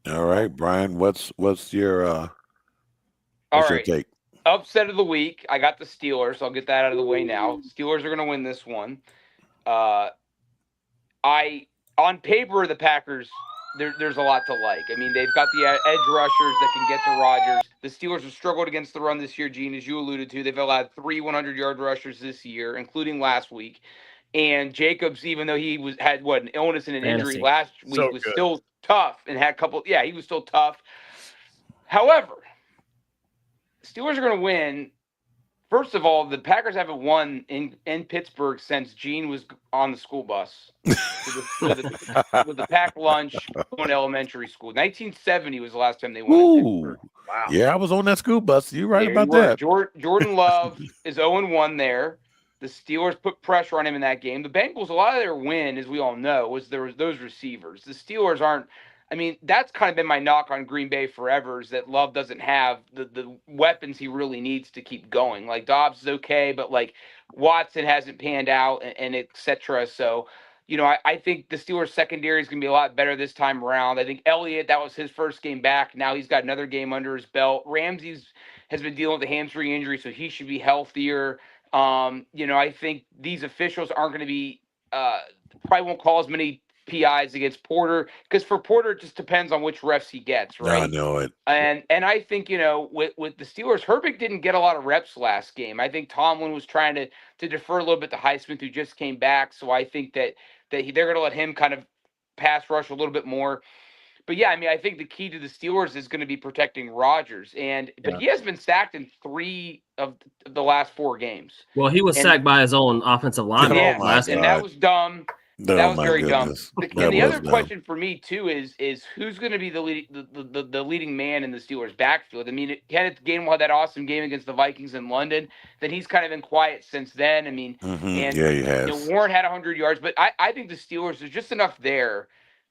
All right, Brian, what's your What's your right. take? Upset of the week. I got the Steelers. I'll get that out of the way now. Steelers are going to win this one. On paper, the Packers, there's a lot to like. I mean, they've got the edge rushers that can get to Rodgers. The Steelers have struggled against the run this year, Gene, as you alluded to. They've allowed 3 100-yard rushers this year, including last week. And Jacobs, even though he had an illness and an injury last week, was still tough and had a couple. Yeah, he was still tough. However, Steelers are going to win. First of all, the Packers haven't won in Pittsburgh since Gene was on the school bus with the packed lunch going to elementary school. 1970 was the last time they won in Pittsburgh. Wow. Yeah, I was on that school bus. You're right about that. Jordan Love is 0-1 there. The Steelers put pressure on him in that game. The Bengals, a lot of their win, as we all know, was those receivers. The Steelers aren't. I mean, that's kind of been my knock on Green Bay forever, is that Love doesn't have the weapons he really needs to keep going. Like, Dobbs is okay, but, like, Watson hasn't panned out and et cetera. So, I think the Steelers secondary is going to be a lot better this time around. I think Elliott, that was his first game back. Now he's got another game under his belt. Ramsey has been dealing with a hamstring injury, so he should be healthier. I think these officials aren't going to be probably won't call as many PIs against Porter, because for Porter it just depends on which refs he gets, right? I know it. And I think with the Steelers, Herbig didn't get a lot of reps last game. I think Tomlin was trying to defer a little bit to Highsmith, who just came back. So I think that they're going to let him kind of pass rush a little bit more. But yeah, I mean, I think the key to the Steelers is going to be protecting Rodgers, but he has been sacked in 3 of the last 4 games. Well, he was sacked by his own offensive lineman. And that was dumb. That was very dumb. And the other question for me too is who's going to be the leading man in the Steelers' backfield? I mean, Kenneth Gainwell had that awesome game against the Vikings in London. Then he's kind of been quiet since then. I mean, yeah, he has. Warren had 100 yards, but I think the Steelers, there's just enough there.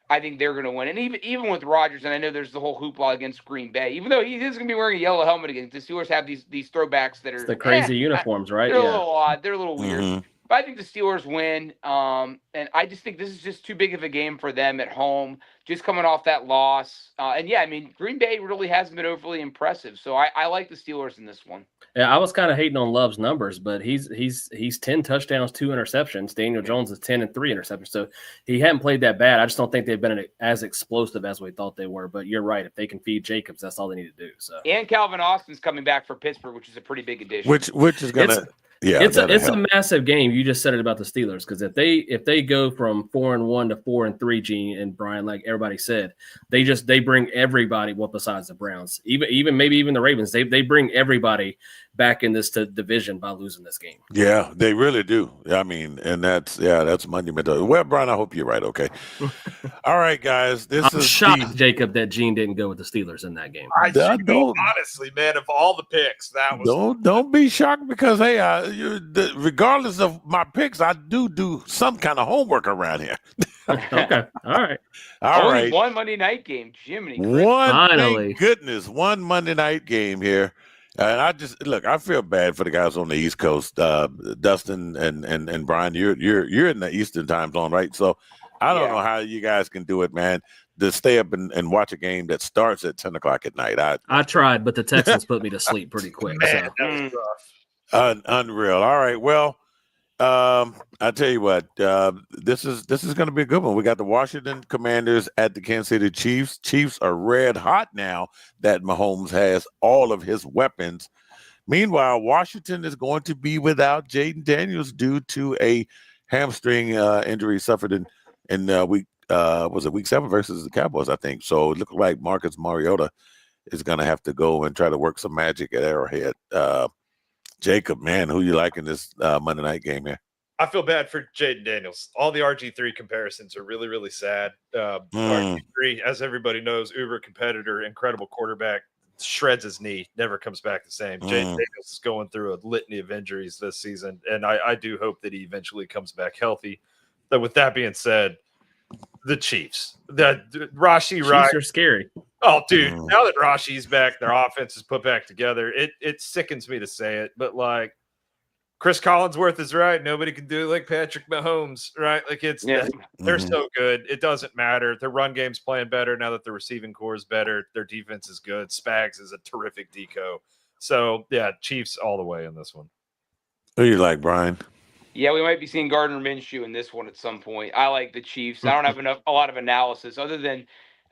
I think they're going to win. And even with Rodgers, and I know there's the whole hoopla against Green Bay, even though he is going to be wearing a yellow helmet again, the Steelers have these throwbacks that are the crazy uniforms, right? They're a little odd. They're a little weird. But I think the Steelers win, and I just think this is just too big of a game for them at home, just coming off that loss. And yeah, I mean, Green Bay really hasn't been overly impressive, so I like the Steelers in this one. Yeah, I was kind of hating on Love's numbers, but he's 10 touchdowns, 2 interceptions. Daniel Jones is 10 and 3 interceptions, so he hadn't played that bad. I just don't think they've been as explosive as we thought they were. But you're right, if they can feed Jacobs, that's all they need to do. So and Calvin Austin's coming back for Pittsburgh, which is a pretty big addition. Which is gonna. Yeah, it's a massive game. You just said it about the Steelers, because if they go from 4-1 to 4-3, Gene and Brian, like everybody said, they bring everybody. Well, besides the Browns, even maybe even the Ravens, they bring everybody back in this division by losing this game. Yeah, they really do. I mean, and that's monumental. Well, Brian, I hope you're right. Okay. All right, guys. I'm shocked, Jacob, that Gene didn't go with the Steelers in that game. Honestly, man, of all the picks, that was don't be shocked, because hey, regardless of my picks, I do some kind of homework around here. Okay, all right. All right. One Monday night game, Jiminy. Finally, thank goodness, one Monday night game here. And I feel bad for the guys on the East Coast, Dustin and Brian. You're in the Eastern time zone, right? So I don't know how you guys can do it, man, to stay up and watch a game that starts at 10 o'clock at night. I tried, but the Texans put me to sleep pretty quick. Man, that was rough. Unreal. All right, well, I tell you what, this is going to be a good one. We got the Washington Commanders at the Kansas City Chiefs. Chiefs are red hot now that Mahomes has all of his weapons. Meanwhile, Washington is going to be without Jaden Daniels due to a hamstring injury suffered in week 7 versus the Cowboys, I think. So it looks like Marcus Mariota is going to have to go and try to work some magic at Arrowhead. Jacob, man, who you like in this Monday night game here? I feel bad for Jaden Daniels. All the RG3 comparisons are really, really sad. RG3, as everybody knows, uber competitor, incredible quarterback, shreds his knee, never comes back the same. Jaden Daniels is going through a litany of injuries this season, and I do hope that he eventually comes back healthy. But with that being said, the Chiefs, Rashee Rice are scary. Oh, dude! Now that Rashee's back, their offense is put back together. It sickens me to say it, but like Chris Collinsworth is right. Nobody can do it like Patrick Mahomes, right? Like they're so good. It doesn't matter. Their run game's playing better now that the receiving core is better. Their defense is good. Spags is a terrific deco. So yeah, Chiefs all the way in this one. Who you like, Brian? Yeah, we might be seeing Gardner Minshew in this one at some point. I like the Chiefs. I don't have a lot of analysis other than,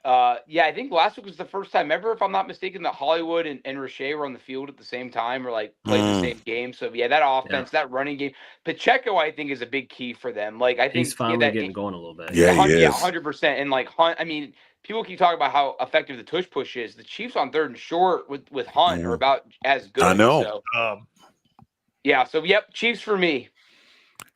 I think last week was the first time ever, if I'm not mistaken, that Hollywood and Rashay were on the field at the same time or like played the same game. So yeah, that offense, that running game, Pacheco, I think is a big key for them. Like I think he's finally getting going a little bit. Yeah, he is. 100%. And like Hunt, I mean, people keep talking about how effective the tush push is. The Chiefs on 3rd and short with Hunt are about as good. I know. So, Chiefs for me.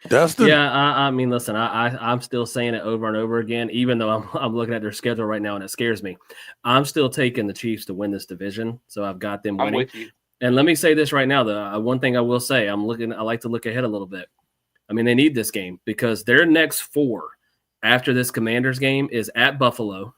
Dustin? Yeah, I mean, listen, I'm still saying it over and over again, even though I'm looking at their schedule right now and it scares me. I'm still taking the Chiefs to win this division, so I've got them winning. I'm with you. And let me say this right now, though. One thing I will say, I like to look ahead a little bit. I mean, they need this game because their next 4 after this Commanders game is at Buffalo,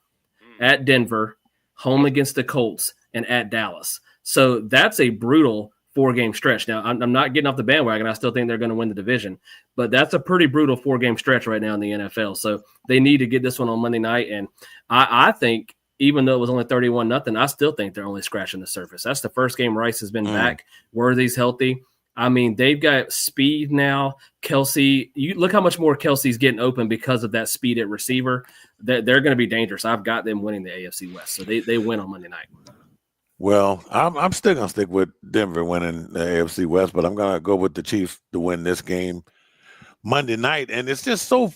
at Denver, home against the Colts, and at Dallas. So that's a brutal 4-game stretch. Now, I'm not getting off the bandwagon. I still think they're going to win the division, but that's a pretty brutal 4-game stretch right now in the NFL. So they need to get this one on Monday night. And I think, even though it was only 31-0, I still think they're only scratching the surface. That's the first game Rice has been back. Worthy's healthy. I mean, they've got speed now. Kelsey, you look how much more Kelsey's getting open because of that speed at receiver. They're going to be dangerous. I've got them winning the AFC West. So they win on Monday night. Well, I'm still going to stick with Denver winning the AFC West, but I'm going to go with the Chiefs to win this game Monday night. And it's just so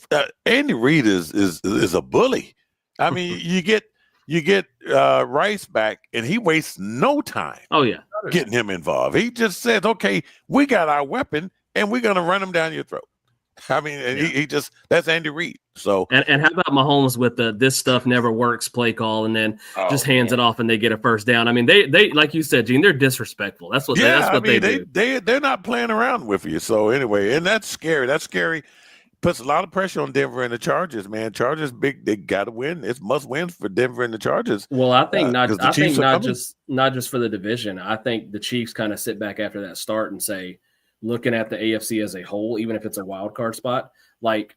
Andy Reid is a bully. I mean, you get Rice back, and he wastes no time. Oh yeah, getting him involved. He just says, "Okay, we got our weapon, and we're going to run him down your throat." I mean, and he just that's Andy Reid. So and how about Mahomes with the "this stuff never works" play call, and then just hands it off and they get a first down. I mean, they like you said, Gene, they're disrespectful. That's what they do. They're not playing around with you. So anyway, and that's scary. That's scary. Puts a lot of pressure on Denver and the Chargers, man. Chargers big. They got to win. It's must wins for Denver and the Chargers. Well, I think not just for the division. I think the Chiefs kind of sit back after that start and say, looking at the AFC as a whole, even if it's a wild card spot, like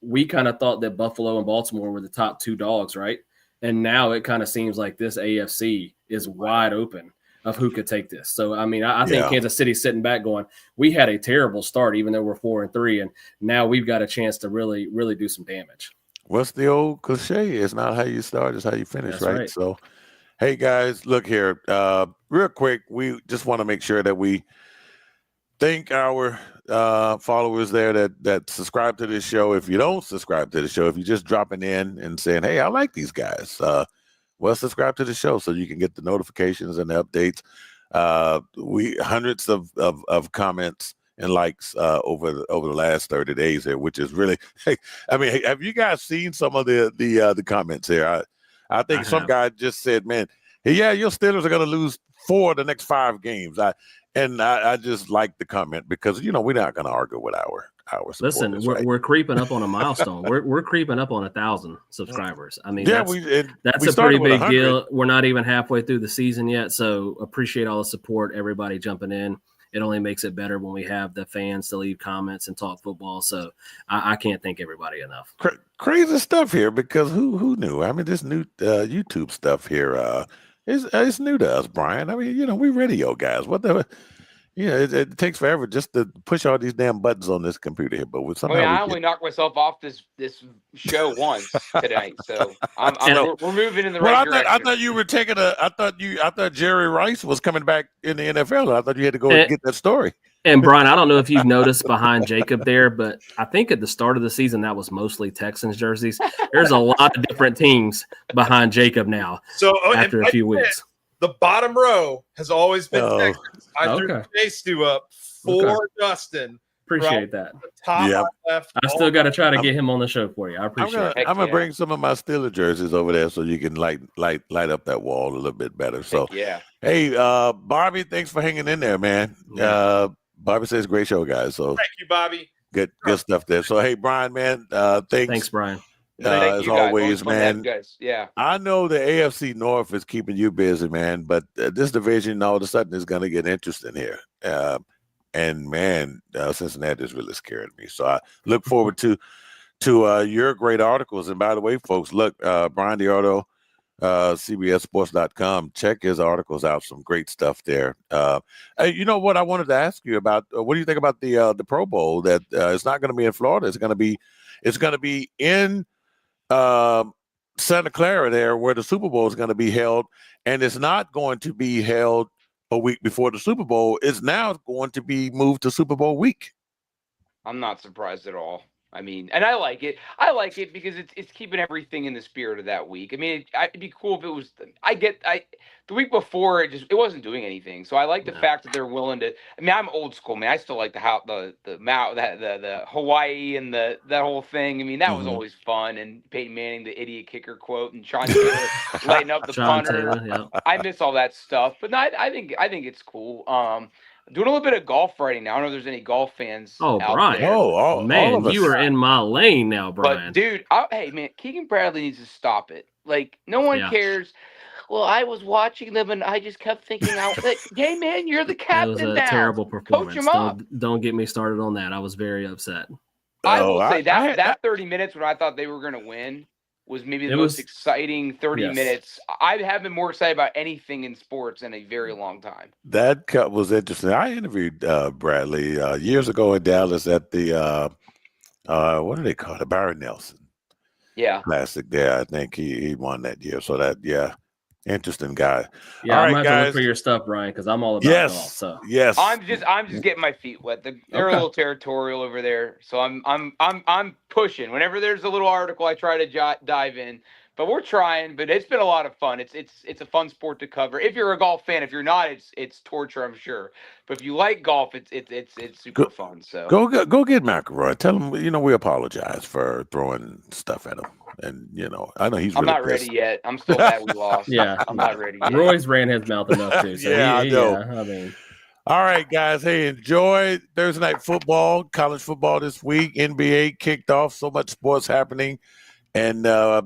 we kind of thought that Buffalo and Baltimore were the top 2 dogs, right? And now it kind of seems like this AFC is wide open of who could take this. So, I mean, I think Kansas City's sitting back going, we had a terrible start, even though we're 4-3, and now we've got a chance to really, really do some damage. What's the old cliche? It's not how you start, it's how you finish, right? So, hey, guys, look here. Real quick, we just want to make sure that we thank our followers there that subscribe to this show. If you don't subscribe to the show, if you're just dropping in and saying, hey, I like these guys, well, subscribe to the show so you can get the notifications and the updates. We hundreds of comments and likes over the last 30 days here, which is really. I mean, have you guys seen some of the comments here? I think some guy just said, "Man, yeah, your Steelers are going to lose 4 of the next 5 games." I just like the comment because we're not going to argue with our listen. We're creeping up on a milestone. we're creeping up on 1,000 subscribers. I mean, that's a pretty big deal. We're not even halfway through the season yet, so appreciate all the support, everybody jumping in. It only makes it better when we have the fans to leave comments and talk football. So I can't thank everybody enough. Crazy stuff here because who knew? I mean, this new YouTube stuff here it's new to us, Brian. I mean, we radio guys. What the. It takes forever just to push all these damn buttons on this computer here. But with somehow I only knocked myself off this show once today, so we're moving in the right direction. I thought you were taking I thought Jerry Rice was coming back in the NFL. I thought you had to go and get that story. And Brian, I don't know if you've noticed behind Jacob there, but I think at the start of the season that was mostly Texans jerseys. There's a lot of different teams behind Jacob now. So after a few weeks. The bottom row has always been Texans. I threw Chase Stu up for Dustin. Appreciate that. Top left. I still got to try to get him on the show for you. I appreciate it. I'm gonna bring some of my Steelers jerseys over there so you can light up that wall a little bit better. So hey, Bobby, thanks for hanging in there, man. Bobby says great show, guys. So thank you, Bobby. Good stuff there. So hey, Brian, man, thanks, Brian. As always, man. Yeah, I know the AFC North is keeping you busy, man, but this division all of a sudden is going to get interesting here. And man, Cincinnati is really scaring me. So I look forward to your great articles. And by the way, folks, look, Bryan DeArdo CBSSports.com. Check his articles out. Some great stuff there. Hey, you know what I wanted to ask you about? What do you think about the Pro Bowl? That it's not going to be in Florida. It's going to be in Santa Clara, there where the Super Bowl is going to be held, and it's not going to be held a week before the Super Bowl. It's now going to be moved to Super Bowl week. I'm not surprised at all. I mean, and I like it. I like it because it's keeping everything in the spirit of that week. I mean, it'd be cool if it was. The week before it wasn't doing anything. So I like the fact that they're willing to. I mean, I'm old school, man. I still like the Hawaii and that whole thing. I mean, that was always fun. And Peyton Manning, the idiot kicker quote, and Sean Taylor lighting up the punter. Taylor, yeah. I miss all that stuff, but no, I think it's cool. Doing a little bit of golf writing now. I don't know if there's any golf fans. Oh, out Brian. there. Oh, man, all of us. you are in my lane now, Brian. But dude, hey man, Keegan Bradley needs to stop it. Like no one cares. Well, I was watching them and I just kept thinking out like, hey man, you're the captain now. It was a terrible performance. Coach him up. Don't get me started on that. I was very upset. I will say that 30 minutes when I thought they were going to win was maybe the most exciting 30 minutes. I have been more excited about anything in sports in a very long time. That cut was interesting. I interviewed Bradley years ago in Dallas at the what do they call it? Byron Nelson. Yeah. Classic there. I think he won that year. So interesting guy. Yeah, all I'm right, going to guys. look for your stuff, Brian, because I'm all about golf. So yes. I'm just getting my feet wet. They're a little territorial over there. So I'm pushing. Whenever there's a little article, I try to dive in. But we're trying, but it's been a lot of fun. It's a fun sport to cover. If you're a golf fan, if you're not, it's torture, I'm sure. But if you like golf, it's super fun. So go get McElroy. Tell him we apologize for throwing stuff at him, and I know he's. I'm really not pissed. ready yet. I'm still mad we lost. Yeah, I'm not ready yet. Roy's ran his mouth enough too. So I know. I mean. All right, guys. Hey, enjoy Thursday night football, college football this week. NBA kicked off. So much sports happening, and I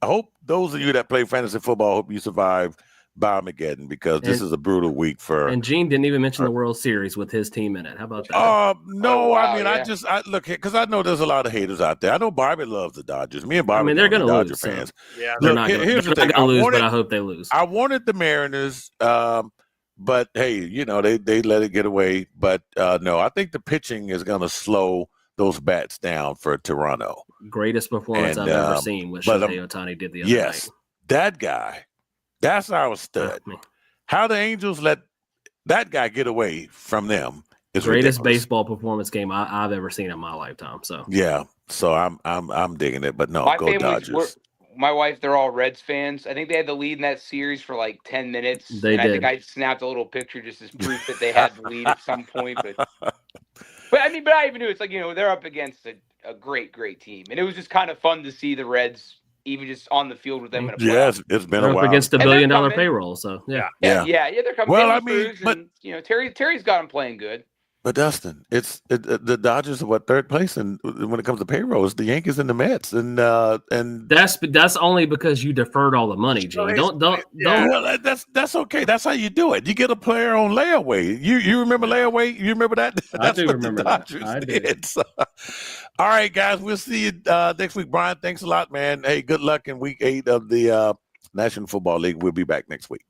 hope those of you that play fantasy football, hope you survive Byemaggedon, because this is a brutal week for. And Gene didn't even mention the World Series with his team in it. How about that? No, Oh, wow, I mean, yeah. I look because I know there's a lot of haters out there. I know Bobby loves the Dodgers. Me and Bobby, they're going to Dodger lose. fans. So. Yeah, They're Look, not going here's the thing. to lose, but I hope they lose. I wanted the Mariners, but hey, they let it get away. But no, I think the pitching is going to slow those bats down for Toronto. Greatest performance I've ever seen, which Shohei Ohtani did the other night. That guy, that's our stud. How the Angels let that guy get away from them is greatest ridiculous. Baseball performance game I've ever seen in my lifetime. So yeah, so I'm digging it, but no, My go Dodgers. My wife, they're all Reds fans. I think they had the lead in that series for like 10 minutes. They did. I think I snapped a little picture just as proof that they had the lead at some point. But I even knew it's like, they're up against a great team. And it was just kind of fun to see the Reds even just on the field with them in a playoff. Yes, it's been a while. Up against $1 billion payroll. So yeah, they're coming. Well, I mean, Terry's got them playing good. But Dustin, the Dodgers are third place, and when it comes to payroll, it's the Yankees and the Mets, and that's only because you deferred all the money, Gene. Don't. Well, that's okay. That's how you do it. You get a player on layaway. You remember layaway? You remember that? That's I do what remember the Dodgers that. I did. So, all right, guys, we'll see you next week. Brian, thanks a lot, man. Hey, good luck in week 8 of the National Football League. We'll be back next week.